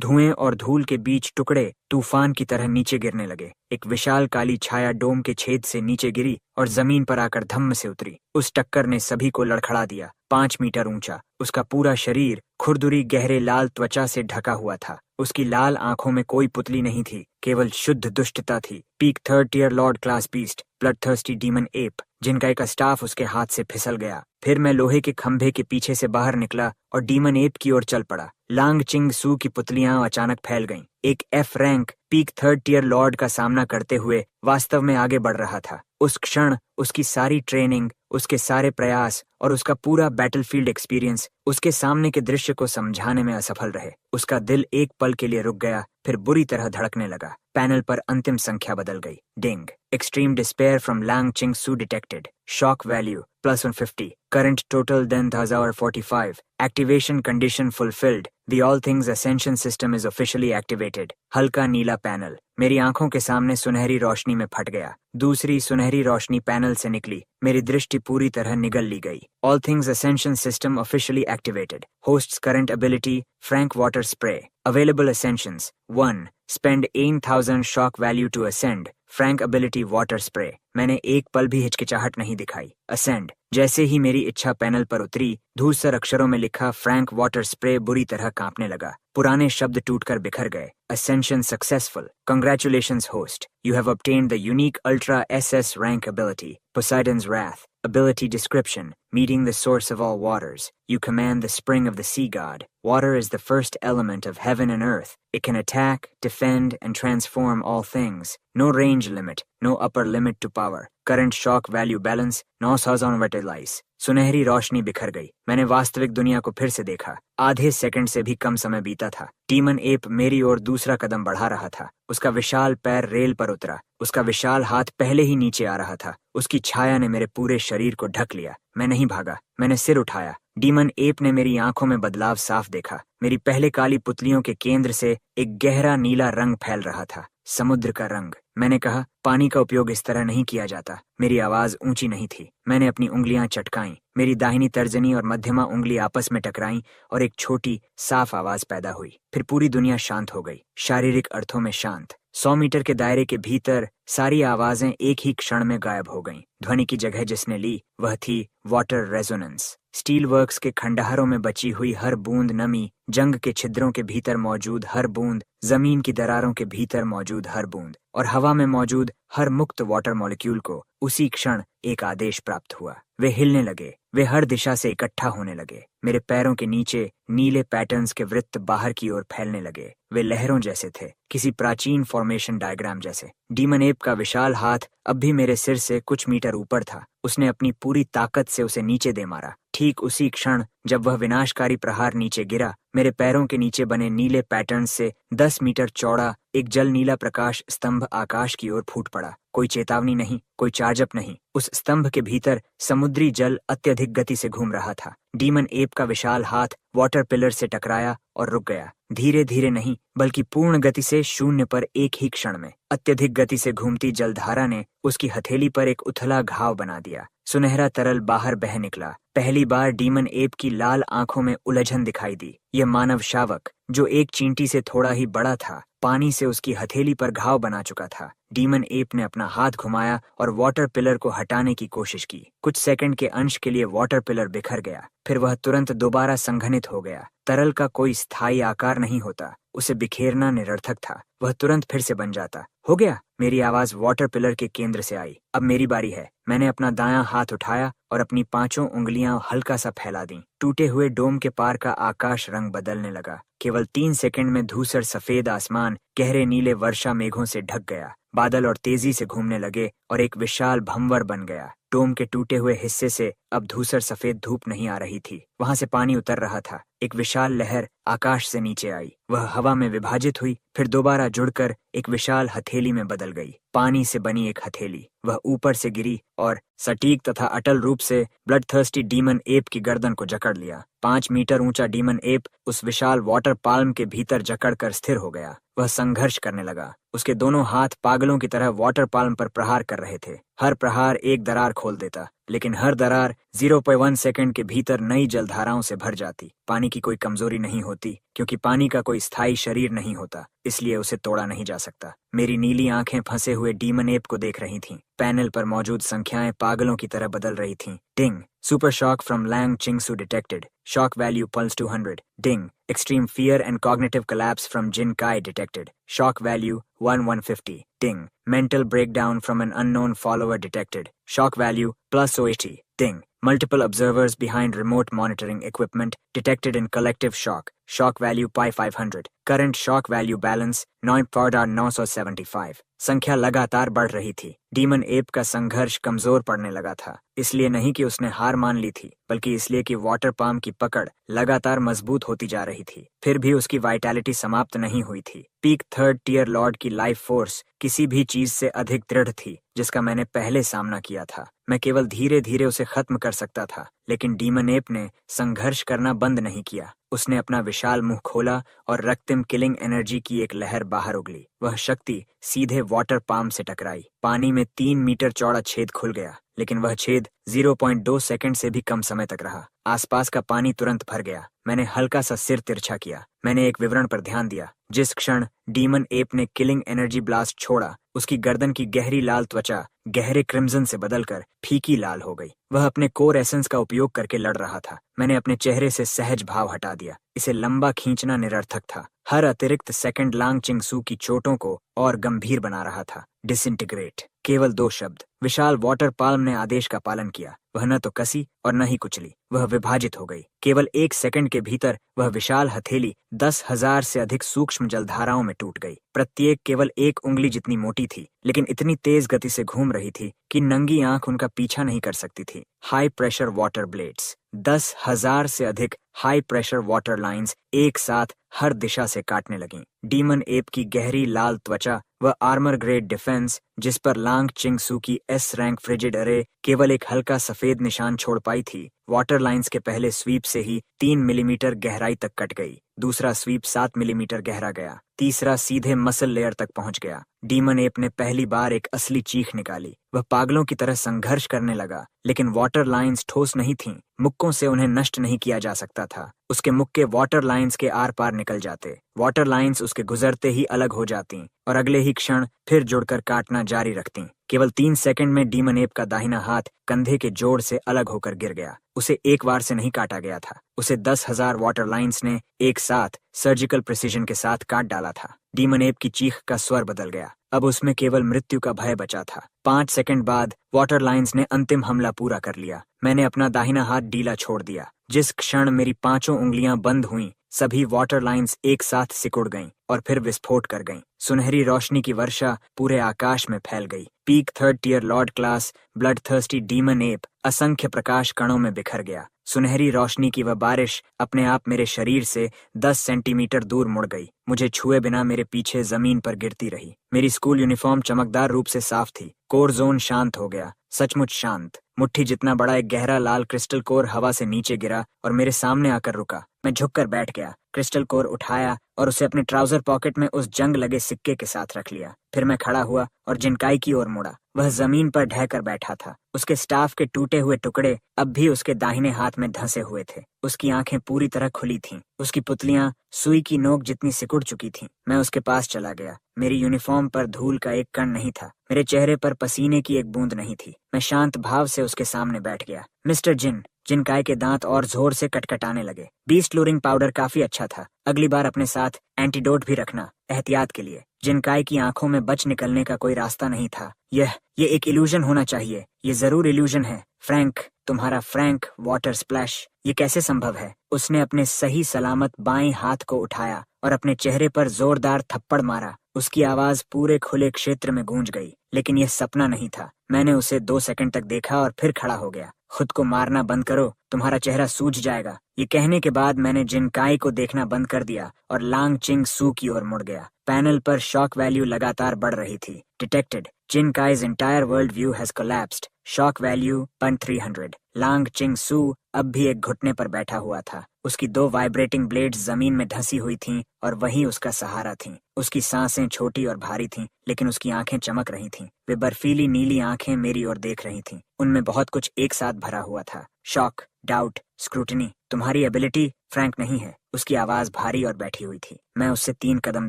धुएं और धूल के बीच टुकड़े तूफान की तरह नीचे गिरने लगे। एक विशाल काली छाया डोम के छेद से नीचे गिरी और जमीन पर आकर धम्म से उतरी। उस टक्कर ने सभी को लड़खड़ा दिया। 5 मीटर ऊंचा, उसका पूरा शरीर खुरदुरी गहरे लाल त्वचा से ढका हुआ था। उसकी लाल आंखों में कोई पुतली नहीं थी, केवल शुद्ध दुष्टता थी। Peak 3rd tier lord class beast, bloodthirsty demon ape, जिनका एक स्टाफ उसके हाथ से फिसल गया। फिर मैं लोहे के खंभे के पीछे से बाहर निकला और डीमन एप की ओर चल पड़ा। लांग चिंग सू की पुतलियां अचानक फैल गईं। एक F rank peak 3rd tier lord का सामना करते हुए वास्तव में आगे बढ़ रहा था। उस क्षण उसकी सारी ट्रेनिंग, उसके सारे प्रयास और उसका पूरा बैटलफील्ड एक्सपीरियंस उसके सामने के दृश्य को समझाने में असफल रहे। उसका दिल एक पल के लिए रुक गया, फिर बुरी तरह धड़कने लगा। पैनल पर अंतिम संख्या बदल गई। Ding. Extreme despair from Lang Ching Su detected. Shock value +150। Current total 10,045। Activation condition fulfilled. The All Things Ascension System is officially activated। हल्का नीला पैनल मेरी आंखों के सामने सुनहरी रोशनी में फट गया। दूसरी सुनहरी रोशनी पैनल से निकली। मेरी दृष्टि पूरी तरह निगल ली गई। All Things Ascension System officially activated। Host's current ability Frank Water Spray। Available Ascensions 1. Spend 8,000 shock value to ascend। Frank Ability Water Spray। मैंने एक पल भी हिचकिचाहट नहीं दिखाई। Ascend। जैसे ही मेरी इच्छा पैनल पर उतरी, धूसर अक्षरों में लिखा फ्रैंक वाटर स्प्रे बुरी तरह कांपने लगा। पुराने शब्द टूटकर बिखर गए। Ascension successful। Congratulations host। You have obtained the unique Ultra SS rank ability, Poseidon's Wrath। Ability description: meeting the source of all waters. You command the spring of the sea god. Water is the first element of heaven and earth. It can attack, defend, and transform all things. No range limit, no upper limit to power. Current shock value balance 9,000 vertilize। सुनहरी रोशनी बिखर गई। मैंने वास्तविक दुनिया को फिर से देखा। आधे सेकंड से भी कम समय बीता था। डीमन एप मेरी ओर दूसरा कदम बढ़ा रहा था। उसका विशाल पैर रेल पर उतरा। उसका विशाल हाथ पहले ही नीचे आ रहा था। उसकी छाया ने मेरे पूरे शरीर को ढक लिया। मैं नहीं भागा, मैंने सिर उठाया। डीमन एप ने मेरी आंखों में बदलाव साफ देखा। मेरी पहले काली पुतलियों के केंद्र से एक गहरा नीला रंग फैल रहा था, समुद्र का रंग। मैंने कहा, पानी का उपयोग इस तरह नहीं किया जाता। मेरी आवाज ऊंची नहीं थी। मैंने अपनी उंगलियां चटकाईं। मेरी दाहिनी तर्जनी और मध्यमा उंगली आपस में टकराईं और एक छोटी साफ आवाज पैदा हुई। फिर पूरी दुनिया शांत हो गई, शारीरिक अर्थों में शांत। 100 मीटर के दायरे के भीतर सारी आवाजें एक ही क्षण में गायब हो गईं। ध्वनि की जगह जिसने ली वह थी वाटर रेजोनेंस। स्टील वर्क्स के खंडहरों में बची हुई हर बूंद नमी, जंग के छिद्रों के भीतर मौजूद हर बूंद, जमीन की दरारों के भीतर मौजूद हर बूंद और हवा में मौजूद हर मुक्त वाटर मॉलिक्यूल को उसी क्षण एक आदेश प्राप्त हुआ। वे हिलने लगे, वे हर दिशा से इकट्ठा होने लगे। मेरे पैरों के नीचे नीले पैटर्न्स के वृत्त बाहर की ओर फैलने लगे। वे लहरों जैसे थे, किसी प्राचीन फॉर्मेशन डायग्राम जैसे। डीमन एप का विशाल हाथ अब भी मेरे सिर से कुछ मीटर ऊपर था। उसने अपनी पूरी ताकत से उसे नीचे दे मारा। ठीक उसी क्षण जब वह विनाशकारी प्रहार नीचे गिरा, मेरे पैरों के नीचे बने नीले पैटर्न से 10 मीटर चौड़ा एक जल नीला प्रकाश स्तंभ आकाश की ओर फूट पड़ा। कोई चेतावनी नहीं, कोई चार्जअप नहीं। उस स्तंभ के भीतर समुद्री जल अत्यधिक गति से घूम रहा था। डीमन एप का विशाल हाथ वाटर पिलर से टकराया और रुक गया। धीरे धीरे नहीं, बल्कि पूर्ण गति से शून्य पर एक ही क्षण में। अत्यधिक गति से घूमती जलधारा ने उसकी हथेली पर एक उथला घाव बना दिया। सुनहरा तरल बाहर बह निकला। पहली बार डीमन एप की लाल आंखों में उलझन दिखाई दी। यह मानव शावक, जो एक चींटी से थोड़ा ही बड़ा था, पानी से उसकी हथेली पर घाव बना चुका था। डीमन एप ने अपना हाथ घुमाया और वाटर पिलर को हटाने की कोशिश की। कुछ सेकंड के अंश के लिए वाटर पिलर बिखर गया, फिर वह तुरंत दोबारा संघनित हो गया। तरल का कोई स्थायी आकार नहीं होता, उसे बिखेरना निरर्थक था। वह तुरंत फिर से बन जाता। हो गया, मेरी आवाज वाटर पिलर के केंद्र से आई। अब मेरी बारी है। मैंने अपना दायां हाथ उठाया और अपनी 5 उंगलियां हल्का सा फैला दी। टूटे हुए डोम के पार का आकाश रंग बदलने लगा। केवल 3 सेकंड में धूसर सफेद आसमान गहरे नीले वर्षा मेघों से ढक गया। बादल और तेजी से घूमने लगे और एक विशाल भंवर बन गया। डोम के टूटे हुए हिस्से से अब धूसर सफेद धूप नहीं आ रही थी। वहां से पानी उतर रहा था। एक विशाल लहर आकाश से नीचे आई। वह हवा में विभाजित हुई, फिर दोबारा जुड़कर एक विशाल हथेली में बदल गई। पानी से बनी एक हथेली। वह ऊपर से गिरी और सटीक तथा अटल रूप से ब्लडथर्स्टी डीमन एप की गर्दन को जकड़ लिया। 5 मीटर ऊंचा डीमन एप उस विशाल वाटर पाल्म के भीतर जकड़कर स्थिर हो गया। वह संघर्ष करने लगा। उसके दोनों हाथ पागलों की तरह वाटर पाल्म पर प्रहार कर रहे थे। हर प्रहार एक दरार खोल देता, लेकिन हर दरार 0.1 सेकंड के भीतर नई जलधाराओं से भर जाती। पानी की कोई कमजोरी नहीं होती, क्योंकि पानी का कोई स्थायी शरीर नहीं होता, इसलिए उसे तोड़ा नहीं जा सकता। मेरी नीली आंखें फंसे हुए डीमन एप को देख रही थीं। पैनल पर मौजूद संख्याएं पागलों की तरह बदल रही थीं। Ding, super shock from Lang Chingsu detected. Shock value plus 200। Ding, extreme fear and cognitive collapse from Jin Kai detected. Shock value 150. Ding. Mental breakdown from an unknown follower detected. Shock value plus 80. Ding. Multiple observers behind remote monitoring equipment detected in collective shock. Shock value pi 500. Current shock value balance 9.975. संख्या लगातार बढ़ रही थी। Demon app का संघर्ष कमजोर पड़ने लगा था, इसलिए नहीं कि उसने हार मान ली थी, बल्कि इसलिए कि वाटर पाम की पकड़ लगातार मजबूत होती जा रही थी। फिर भी उसकी वाइटैलिटी समाप्त नहीं हुई थी। पीक थर्ड टियर लॉर्ड की लाइफ फोर्स किसी भी चीज से अधिक दृढ़ थी जिसका मैंने पहले सामना किया था। मैं केवल धीरे धीरे उसे खत्म कर सकता था, लेकिन डीमन एप ने संघर्ष करना बंद नहीं किया। उसने अपना विशाल मुंह खोला और रक्तिम किलिंग एनर्जी की एक लहर बाहर उगली। वह शक्ति सीधे वाटर पाम से टकराई। पानी में 3 मीटर चौड़ा छेद खुल गया, लेकिन वह छेद 0.2 सेकंड से भी कम समय तक रहा। आसपास का पानी तुरंत भर गया। मैंने हल्का सा सिर तिरछा किया। मैंने एक विवरण पर ध्यान दिया। जिस क्षण डीमन एप ने किलिंग एनर्जी ब्लास्ट छोड़ा, उसकी गर्दन की गहरी लाल त्वचा गहरे क्रिम्सन से बदलकर फीकी लाल हो गई। वह अपने कोर एसेंस का उपयोग करके लड़ रहा था। मैंने अपने चेहरे से सहज भाव हटा दिया। इसे लंबा खींचना निरर्थक था। हर अतिरिक्त सेकंड लांग चिंगसू की चोटों को और गंभीर बना रहा था। डिसइंटीग्रेट। केवल 2 शब्द। विशाल वाटर पाल्म ने आदेश का पालन किया। वह न तो कसी और न ही कुचली। वह विभाजित हो गई। केवल 1 सेकंड के भीतर वह विशाल हथेली 10,000 से अधिक सूक्ष्म जलधाराओं में टूट गई। प्रत्येक केवल 1 उंगली जितनी मोटी थी, लेकिन इतनी तेज गति से घूम रही थी कि नंगी आंख उनका पीछा नहीं कर सकती थी। High pressure water blades. 10,000 से अधिक हाई प्रेशर वाटर लाइंस एक साथ हर दिशा से काटने लगीं। डीमन एप की गहरी लाल त्वचा व आर्मर ग्रेड डिफेंस, जिस पर लांग चिंगसू की एस रैंक फ्रिजिड अरे केवल एक हल्का सफेद निशान छोड़ पाई थी, वाटर लाइंस के पहले स्वीप से ही 3 मिलीमीटर गहराई तक कट गई। दूसरा स्वीप 7 मिलीमीटर गहरा गया। तीसरा सीधे मसल लेयर तक पहुंच गया। डीमन एप ने पहली बार एक असली चीख निकाली। वह पागलों की तरह संघर्ष करने लगा, लेकिन वाटर लाइंस ठोस नहीं थीं। मुक्कों से उन्हें नष्ट नहीं किया जा सकता था। उसके मुक्के वाटर लाइंस के आर पार निकल जाते। वाटर लाइंस उसके गुजरते ही अलग हो जाती और अगले ही क्षण फिर जुड़कर काटना जारी रखती। केवल 3 सेकंड में डीमन एप का दाहिना हाथ कंधे के जोड़ से अलग होकर गिर गया। उसे एक बार से नहीं काटा गया था। उसे 10,000 वाटर लाइंस ने एक साथ सर्जिकल प्रिसीजन के साथ काट डाला था। डीमन एप की चीख का स्वर बदल गया। अब उसमें केवल मृत्यु का भय बचा था। 5 सेकंड बाद वाटर लाइंस ने अंतिम हमला पूरा कर लिया। मैंने अपना दाहिना हाथ ढीला छोड़ दिया। जिस क्षण मेरी 5 उंगलियां बंद हुईं, सभी वाटर लाइंस एक साथ सिकुड़ गईं और फिर विस्फोट कर गईं। सुनहरी रोशनी की वर्षा पूरे आकाश में फैल गई। Peak third tier lord class bloodthirsty demon ape असंख्य प्रकाश कणों में बिखर गया। सुनहरी रोशनी की वह बारिश अपने आप मेरे शरीर से 10 सेंटीमीटर दूर मुड़ गई। मुझे छुए बिना मेरे पीछे जमीन पर गिरती रही। मेरी स्कूल यूनिफॉर्म चमकदार रूप से साफ थी। कोर जोन शांत हो गया, सचमुच शांत। मुट्ठी जितना बड़ा एक गहरा लाल क्रिस्टल कोर हवा से नीचे गिरा और मेरे सामने आकर रुका। मैं झुककर बैठ गया, क्रिस्टल कोर उठाया और उसे अपने ट्राउजर पॉकेट में उस जंग लगे सिक्के के साथ रख लिया। फिर मैं खड़ा हुआ और जिनकाई की ओर मुड़ा। वह जमीन पर ढहकर बैठा था। उसके स्टाफ के टूटे हुए टुकड़े अब भी उसके दाहिने हाथ में धंसे हुए थे। उसकी आंखें पूरी तरह खुली थीं। उसकी पुतलियां सुई की नोक जितनी सिकुड़ चुकी थीं। मैं उसके पास चला गया। मेरी यूनिफॉर्म पर धूल का एक कण नहीं था। मेरे चेहरे पर पसीने की एक बूंद नहीं थी। मैं शांत भाव से उसके सामने बैठ गया। मिस्टर जिन। जिनकाई के दांत और जोर से कटकटाने लगे। बीस्ट क्लोरिंग पाउडर काफी अच्छा था। अगली बार अपने साथ एंटीडोट भी रखना, एहतियात के लिए। जिनकाई की आंखों में बच निकलने का कोई रास्ता नहीं था। यह एक इल्यूजन होना चाहिए। ये जरूर इल्यूजन है। फ्रैंक, तुम्हारा फ्रैंक वाटर स्प्लैश, ये कैसे संभव है? उसने अपने सही सलामत बाएं हाथ को उठाया और अपने चेहरे पर जोरदार थप्पड़ मारा। उसकी आवाज पूरे खुले क्षेत्र में गूंज गई। लेकिन यह सपना नहीं था। मैंने उसे 2 सेकंड तक देखा और फिर खड़ा हो गया। खुद को मारना बंद करो, तुम्हारा चेहरा सूज जाएगा। ये कहने के बाद मैंने जिनकाई को देखना बंद कर दिया और लांग चिंग सू की ओर मुड़ गया। पैनल पर शॉक वैल्यू लगातार बढ़ रही थी। Detected, Jin Kai's entire world view has collapsed. Shock value 300। Lang Ching Su अब भी एक घुटने पर बैठा हुआ था। उसकी 2 वाइब्रेटिंग ब्लेड्स जमीन में धंसी हुई थीं और वही उसका सहारा थीं। उसकी सांसें छोटी और भारी थीं, लेकिन उसकी आंखें चमक रही थीं। वे बर्फीली नीली आंखें मेरी ओर देख रही थीं। उनमें बहुत कुछ एक साथ भरा हुआ था। Shock, doubt, scrutiny. तुम्हारी एबिलिटी फ्रैंक नहीं है। उसकी आवाज भारी और बैठी हुई थी। मैं उससे 3 कदम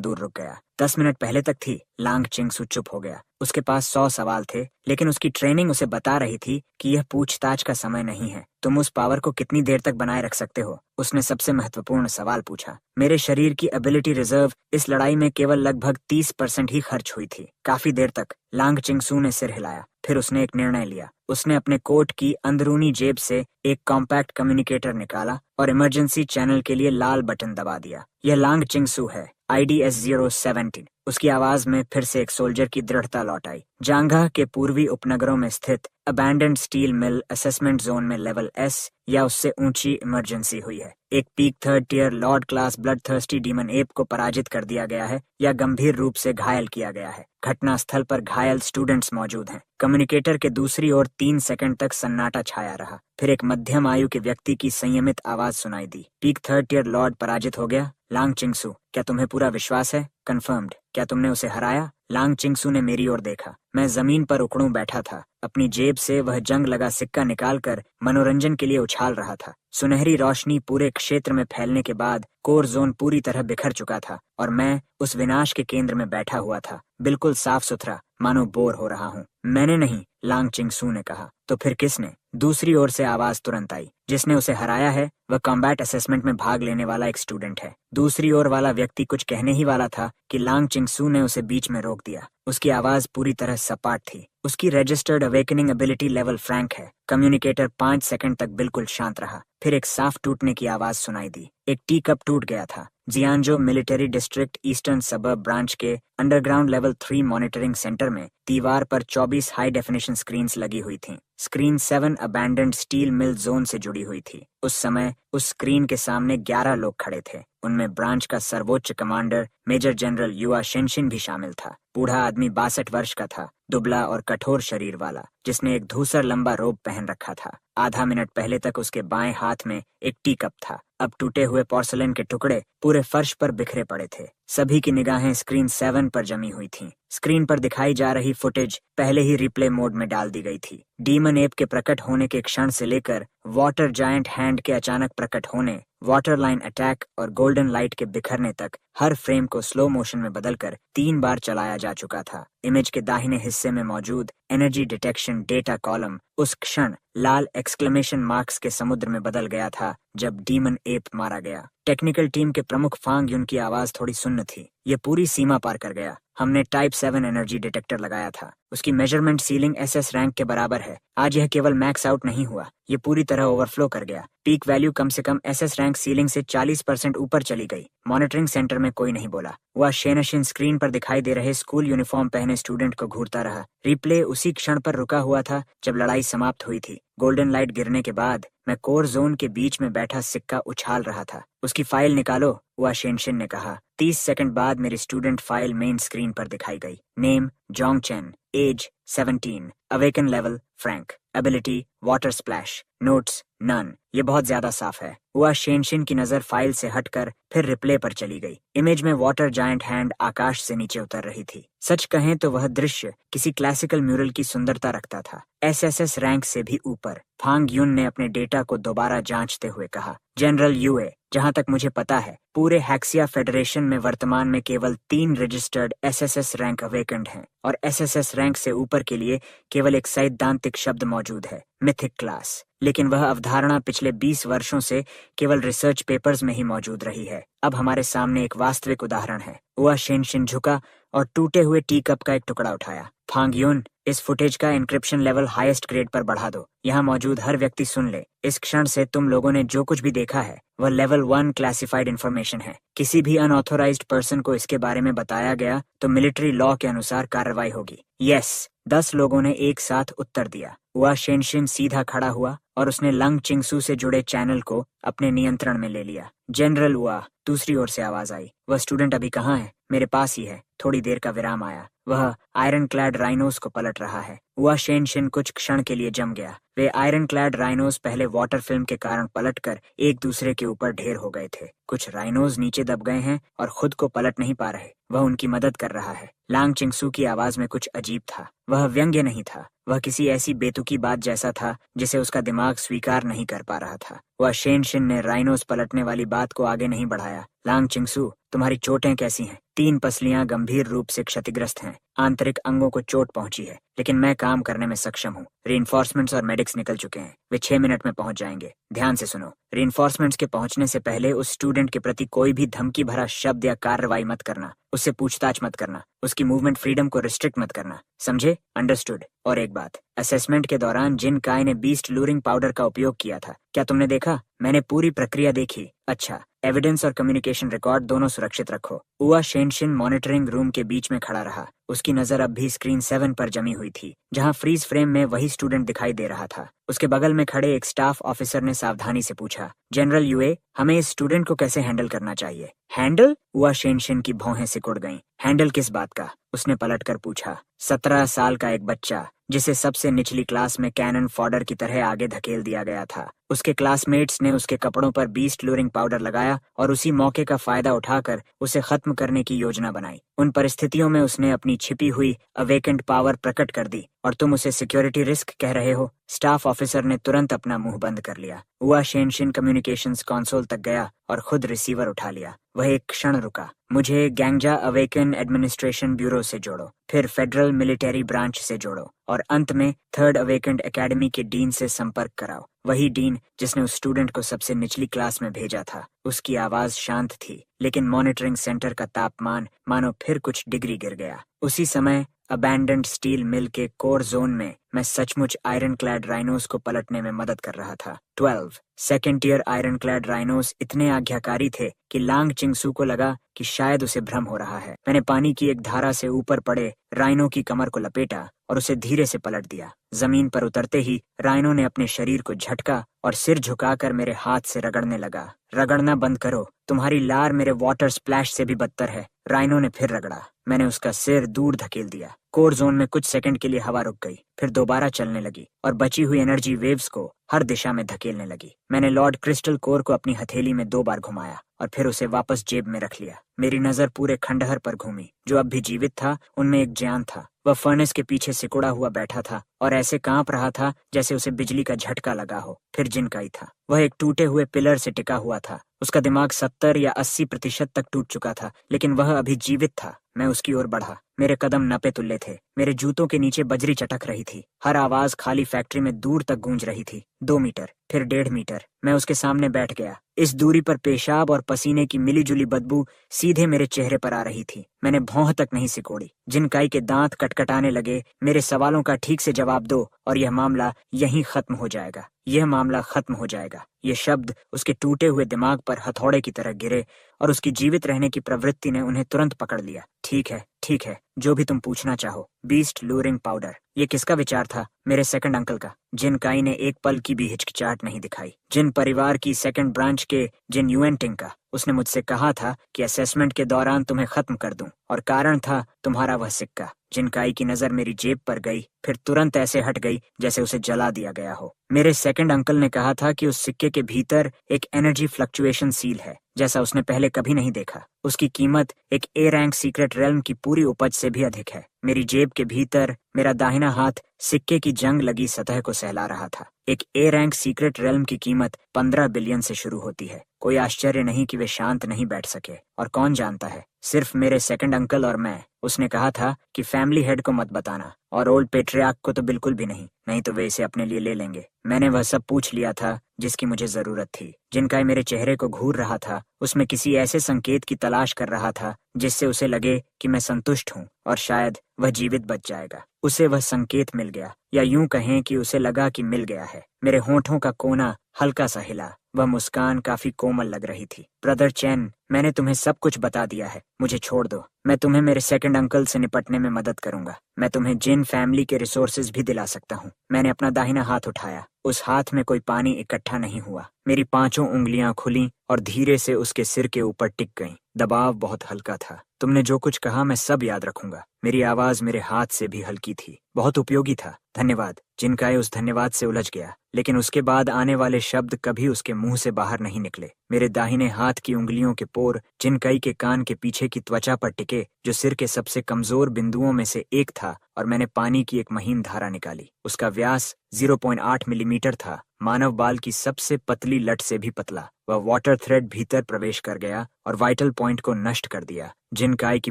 दूर रुक गया। 10 मिनट पहले तक थी। लांग चिंगसू चुप हो गया। उसके पास 100 सवाल थे, लेकिन उसकी ट्रेनिंग उसे बता रही थी कि यह पूछताछ का समय नहीं है। तुम उस पावर को कितनी देर तक बनाए रख सकते हो? उसने सबसे महत्वपूर्ण सवाल पूछा। मेरे शरीर की एबिलिटी रिजर्व इस लड़ाई में केवल लगभग 30% ही खर्च हुई थी। काफी देर तक। लांग चिंगसू ने सिर हिलाया। फिर उसने एक निर्णय लिया। उसने अपने कोट की अंदरूनी जेब से एक कॉम्पैक्ट कम्युनिकेटर निकाला और इमरजेंसी चैनल के लिए लाल बटन दबा दिया। यह लांग चिंगसू है, IDS 017। उसकी आवाज में फिर से एक सोल्जर की दृढ़ता लौट आई। जांघा के पूर्वी उपनगरों में स्थित abandoned steel mill assessment zone में लेवल S या उससे ऊंची इमरजेंसी हुई है। एक peak 3rd tier lord class bloodthirsty demon ape को पराजित कर दिया गया है या गंभीर रूप से घायल किया गया है। घटना स्थल पर घायल स्टूडेंट्स मौजूद हैं। कम्युनिकेटर के दूसरी ओर 3 सेकंड तक सन्नाटा छाया रहा। फिर एक मध्यम आयु के व्यक्ति की संयमित आवाज सुनाई दी। पीक 3rd टियर लॉर्ड पराजित हो गया। लांग चिंगसू, क्या तुम्हें पूरा विश्वास है? कंफर्म्ड। क्या तुमने उसे हराया? लांग चिंगसू ने मेरी ओर देखा। मैं जमीन पर उकड़ूं बैठा था। अपनी जेब से वह जंग लगा सिक्का निकालकर मनोरंजन के लिए उछाल रहा था। सुनहरी रोशनी पूरे क्षेत्र में फैलने के बाद कोर जोन पूरी तरह बिखर चुका था और मैं उस विनाश के केंद्र में बैठा हुआ था, बिल्कुल साफ सुथरा, मानो बोर हो रहा हूँ। मैंने नहीं, लांग चिंगसू ने कहा। तो फिर किसने? दूसरी ओर से आवाज तुरंत आई। जिसने उसे हराया है वह कॉम्बैट असेसमेंट में भाग लेने वाला एक स्टूडेंट है। दूसरी ओर वाला व्यक्ति कुछ कहने ही वाला था कि लांग चिंगसू ने उसे बीच में रोक दिया। उसकी आवाज पूरी तरह सपाट थी। उसकी registered awakening ability level Frank है। कम्युनिकेटर 5 सेकंड तक बिल्कुल शांत रहा। फिर एक साफ टूटने की आवाज सुनाई दी। एक टी कप टूट गया था। Jianzhou military district eastern suburb branch के अंडरग्राउंड लेवल 3 मॉनिटरिंग सेंटर में दीवार पर 24 हाई डेफिनेशन स्क्रीन्स लगी हुई थीं। स्क्रीन 7 अबैंडन्ड स्टील मिल जोन से जुड़ी हुई थी। उस समय उस स्क्रीन के सामने 11 लोग खड़े थे। उनमें ब्रांच का सर्वोच्च कमांडर मेजर जनरल युआ शेनशिन भी शामिल था। बूढ़ा आदमी 62 वर्ष का था, दुबला और कठोर शरीर वाला, जिसने एक धूसर लंबा रोब पहन रखा था। आधा मिनट पहले तक उसके बाएं हाथ में एक टी कप था। अब टूटे हुए पोर्सलेन के टुकड़े पूरे फर्श पर बिखरे पड़े थे। सभी की निगाहें स्क्रीन 7 पर जमी हुई थीं। स्क्रीन पर दिखाई जा रही फुटेज पहले ही रिप्ले मोड में डाल दी गई थी। डीमन एप के प्रकट होने के क्षण से लेकर वाटर जायंट हैंड के अचानक प्रकट होने, वाटर लाइन अटैक और गोल्डन लाइट के बिखरने तक हर फ्रेम को स्लो मोशन में बदलकर 3 बार चलाया जा चुका था। इमेज के दाहिने हिस्से में मौजूद एनर्जी डिटेक्शन डेटा कॉलम उस क्षण लाल एक्सक्लेमेशन मार्क्स के समुद्र में बदल गया था जब डीमन एप मारा गया। टेक्निकल टीम के प्रमुख फांग युन की आवाज थोड़ी सुन्न थी। ये पूरी सीमा पार कर गया। हमने टाइप 7 एनर्जी डिटेक्टर लगाया था। उसकी मेजरमेंट सीलिंग SS रैंक के बराबर है। आज यह केवल मैक्स आउट नहीं हुआ, ये पूरी तरह ओवरफ्लो कर गया। पीक वैल्यू कम से कम SS रैंक सीलिंग से 40% ऊपर चली गई। मॉनिटरिंग सेंटर में कोई नहीं बोला। वह शेनशिन स्क्रीन पर दिखाई दे रहे स्कूल यूनिफॉर्म पहने स्टूडेंट को घूरता रहा। रिप्ले उसी क्षण पर रुका हुआ था जब लड़ाई समाप्त हुई थी। गोल्डन लाइट गिरने के बाद मैं कोर जोन के बीच में बैठा सिक्का उछाल रहा था। उसकी फाइल निकालो, हुआ शेनशिन ने कहा। 30 सेकंड बाद मेरी स्टूडेंट फाइल मेन स्क्रीन पर दिखाई गई। Name Jong Chen, age 17, awaken level F rank, ability water splash, notes none. ये बहुत ज्यादा साफ है। हुआ शेनशिन की नजर फाइल से हटकर फिर रिप्ले पर चली गई। इमेज में वाटर जायंट हैंड आकाश से नीचे उतर रही थी। सच कहें तो वह दृश्य किसी क्लासिकल म्यूरल की सुंदरता रखता था। SSS रैंक से भी ऊपर। फांग युन ने अपने डेटा को दोबारा जांचते हुए कहा, जनरल यूए, जहां तक मुझे पता है पूरे हैक्सिया फेडरेशन में वर्तमान में केवल 3 रजिस्टर्ड SSS रैंक अवेकन्ड हैं और SSS रैंक से ऊपर के लिए केवल एक सैद्धांतिक शब्द मौजूद है, मिथिक क्लास। लेकिन वह अवधारणा पिछले 20 वर्षों से केवल रिसर्च पेपर्स में ही मौजूद रही है। अब हमारे सामने एक वास्तविक उदाहरण है। हुआ शेनशिन झुका और टूटे हुए टी कप का एक टुकड़ा उठाया। फांगयुन, इस फुटेज का एन्क्रिप्शन लेवल हाईएस्ट ग्रेड पर बढ़ा दो। यहाँ मौजूद हर व्यक्ति सुन ले, इस क्षण से तुम लोगों ने जो कुछ भी देखा है वह लेवल 1 क्लासिफाइड इंफॉर्मेशन है। किसी भी अनऑथोराइज्ड पर्सन को इसके बारे में बताया गया तो मिलिट्री लॉ के अनुसार कार्रवाई होगी। यस, 10 लोगों ने एक साथ उत्तर दिया। हुआ शेनशिन सीधा खड़ा हुआ और उसने लंग चिंगसू से जुड़े चैनल को अपने नियंत्रण में ले लिया। जनरल हुआ, दूसरी ओर से आवाज आई। वह स्टूडेंट अभी कहाँ है? मेरे पास ही है। थोड़ी देर का विराम आया। वह आयरन क्लैड राइनोस को पलट रहा है। हुआ शेनशिन कुछ क्षण के लिए जम गया। वे आयरन क्लैड राइनोस पहले वाटर फिल्म के कारण पलटकर एक दूसरे के ऊपर ढेर हो गए थे। कुछ राइनोस नीचे दब गए हैं और खुद को पलट नहीं पा रहे। वह उनकी मदद कर रहा है। लांग चिंगसू की आवाज में कुछ अजीब था। वह व्यंग्य नहीं था, वह किसी ऐसी बेतुकी बात जैसा था जिसे उसका दिमाग स्वीकार नहीं कर पा रहा था। वह शेनशिन ने राइनोस पलटने वाली बात को आगे नहीं बढ़ाया। लांग चिंगसू, तुम्हारी चोटें कैसी हैं? 3 पसलियां गंभीर रूप से क्षतिग्रस्त हैं। आंतरिक अंगों को चोट पहुंची है, लेकिन मैं काम करने में सक्षम हूँ। रीइंफोर्समेंट्स और मेडिक्स निकल चुके हैं। वे 6 मिनट में पहुंच जाएंगे। ध्यान से सुनो, रीइंफोर्समेंट्स के पहुंचने से पहले उस स्टूडेंट के प्रति कोई भी धमकी भरा शब्द या कार्रवाई मत करना। उससे पूछताछ मत करना। उसकी मूवमेंट फ्रीडम को रिस्ट्रिक्ट मत करना। समझे? अंडरस्टूड। और एक बात, असेसमेंट के दौरान जिन काय ने बीस्ट लूरिंग पाउडर का उपयोग किया था, क्या तुमने देखा? मैंने पूरी प्रक्रिया देखी। अच्छा, एविडेंस और कम्युनिकेशन रिकॉर्ड दोनों सुरक्षित रखो। हुआ शेनशिन मॉनिटरिंग रूम के बीच में खड़ा रहा। उसकी नजर अब भी स्क्रीन 7 पर जमी हुई थी, जहां फ्रीज फ्रेम में वही स्टूडेंट दिखाई दे रहा था। उसके बगल में खड़े एक स्टाफ ऑफिसर ने सावधानी से पूछा, जनरल यूए, हमें इस स्टूडेंट को कैसे हैंडल करना चाहिए? हैंडल? हुआ शेनशिन की भौहें सिकुड़ गईं। हैंडल किस बात का? उसने पलटकर पूछा। 17 साल का एक बच्चा, जिसे सबसे निचली क्लास में कैनन फॉडर की तरह आगे धकेल दिया गया था। उसके क्लासमेट्स ने उसके कपड़ों पर बीस्ट लूरिंग पाउडर लगाया और उसी मौके का फायदा उठाकर उसे खत्म करने की योजना बनाई। उन परिस्थितियों में उसने अपनी छिपी हुई अवेकेंड पावर प्रकट कर दी और तुम उसे सिक्योरिटी रिस्क कह रहे हो? स्टाफ ऑफिसर ने तुरंत अपना मुंह बंद कर लिया। हुआ शेनशिन कम्युनिकेशंस कंसोल तक गया और खुद रिसीवर उठा लिया। वह एक क्षण रुका। मुझे गैंगजा अवेकन एडमिनिस्ट्रेशन ब्यूरो से जोड़ो, फिर फेडरल मिलिट्री ब्रांच से जोड़ो और अंत में 3rd अवेकेंड एकेडमी के डीन से संपर्क कराओ। वही डीन जिसने उस स्टूडेंट को सबसे निचली क्लास में भेजा था। उसकी आवाज शांत थी, लेकिन मॉनिटरिंग सेंटर का तापमान मानो फिर कुछ डिग्री गिर गया। उसी समय अबैंडन्ड स्टील मिल के कोर जोन में मैं सचमुच आयरन क्लैड राइनोस को पलटने में मदद कर रहा था। 12 second tier ironclad rhinos इतने आज्ञाकारी थे कि लांग चिंगसू को लगा कि शायद उसे भ्रम हो रहा है। मैंने पानी की एक धारा से ऊपर पड़े राइनो की कमर को लपेटा और उसे धीरे से पलट दिया। जमीन पर उतरते ही राइनो ने अपने शरीर को झटका और सिर झुकाकर मेरे हाथ से रगड़ने लगा। रगड़ना बंद करो, तुम्हारी लार मेरे वाटर स्प्लैश से भी बदतर है। राइनो ने फिर रगड़ा। मैंने उसका सिर दूर धकेल दिया। कोर जोन में कुछ सेकंड के लिए हवा रुक गई, फिर दोबारा चलने लगी और बची हुई एनर्जी वेव्स को हर दिशा में धकेलने लगी। मैंने लॉर्ड क्रिस्टल कोर को अपनी हथेली में 2 बार घुमाया और फिर उसे वापस जेब में रख लिया। मेरी नजर पूरे खंडहर पर घूमी। जो अब भी जीवित था उनमें एक जयान था। वह फर्नेस के पीछे सिकुड़ा हुआ बैठा था और ऐसे कांप रहा था जैसे उसे बिजली का झटका लगा हो। फिर जिनकाई था। वह एक टूटे हुए पिलर से टिका हुआ था। उसका दिमाग 70 या 80% तक टूट चुका था, लेकिन वह अभी जीवित था। मैं उसकी ओर बढ़ा। मेरे कदम नपे तुल्ले थे। मेरे जूतों के नीचे बजरी चटक रही थी। हर आवाज खाली फैक्ट्री में दूर तक गूंज रही थी। 2 मीटर, फिर 1.5 मीटर। मैं उसके सामने बैठ गया। इस दूरी पर पेशाब और पसीने की मिलीजुली बदबू सीधे मेरे चेहरे पर आ रही थी। मैंने भौं तक नहीं सिकोड़ी। जिनकाई के दांत कटकटाने लगे। मेरे सवालों का ठीक से जवाब दो और यह मामला यहीं खत्म हो जाएगा। यह मामला खत्म हो जाएगा। ये शब्द उसके टूटे हुए दिमाग पर हथौड़े की तरह गिरे और उसकी जीवित रहने की प्रवृत्ति ने उन्हें तुरंत पकड़ लिया। ठीक है, ठीक है, जो भी तुम पूछना चाहो। बीस्ट लूरिंग पाउडर, ये किसका विचार था? मेरे सेकंड अंकल का। जिनकाई ने एक पल की भी हिचकिचाहट नहीं दिखाई। जिन परिवार की सेकंड ब्रांच के जिन यूएनटिंग का। उसने मुझसे कहा था कि असेसमेंट के दौरान तुम्हें खत्म कर दूं और कारण था तुम्हारा वह सिक्का। जिनकाई की नजर मेरी जेब पर गई, फिर तुरंत ऐसे हट गई जैसे उसे जला दिया गया हो। मेरे सेकंड अंकल ने कहा था कि उस सिक्के के भीतर एक एनर्जी फ्लक्चुएशन सील है, जैसा उसने पहले कभी नहीं देखा। उसकी कीमत एक ए रैंक सीक्रेट रेल्म की पूरी उपज से भी अधिक है। मेरी जेब के भीतर मेरा दाहिना हाथ सिक्के की जंग लगी सतह को सहला रहा था। एक ए रैंक सीक्रेट रेल्म की कीमत 15 बिलियन से शुरू होती है। कोई आश्चर्य नहीं कि वे शांत नहीं बैठ सके। और कौन जानता है, सिर्फ मेरे सेकंड अंकल और मैं। उसने कहा था कि फैमिली हेड को मत बताना, और ओल्ड पेट्रियार्क को तो बिल्कुल भी नहीं, नहीं तो वे इसे अपने लिए ले लेंगे। मैंने वह सब पूछ लिया था जिसकी मुझे जरूरत थी। जिनका मेरे चेहरे को घूर रहा था, उसमें किसी ऐसे संकेत की तलाश कर रहा था जिससे उसे लगे कि मैं संतुष्ट हूँ और शायद वह जीवित बच जाएगा। उसे वह संकेत मिल गया, या यूं कहें कि उसे लगा कि मिल गया है। मेरे होठों का कोना हल्का सा हिला। वह मुस्कान काफी कोमल लग रही थी। ब्रदर चैन, मैंने तुम्हें सब कुछ बता दिया है, मुझे छोड़ दो। मैं तुम्हें मेरे सेकंड अंकल से निपटने में मदद करूंगा। मैं तुम्हें जिन फैमिली के रिसोर्सेज भी दिला सकता हूँ। मैंने अपना दाहिना हाथ उठाया। उस हाथ में कोई पानी इकट्ठा नहीं हुआ। मेरी 5 उंगलियां खुली और धीरे से उसके सिर के ऊपर टिक गईं। दबाव बहुत हल्का था। तुमने जो कुछ कहा मैं सब याद रखूंगा। मेरी आवाज मेरे हाथ से भी हल्की थी। बहुत उपयोगी था, धन्यवाद। जिनकाई उस धन्यवाद से उलझ गया, लेकिन उसके बाद आने वाले शब्द कभी उसके मुंह से बाहर नहीं निकले। मेरे दाहिने हाथ की उंगलियों के पोर जिनकाई के कान के पीछे की त्वचा पर टिके, जो सिर के सबसे कमजोर बिंदुओं में से एक था, और मैंने पानी की एक महीन धारा निकाली। उसका व्यास 0.8 मिलीमीटर था, मानव बाल की सबसे पतली लट से भी पतला। वह वाटर थ्रेड भीतर प्रवेश कर गया और वाइटल पॉइंट को नष्ट कर दिया। जिनकाई की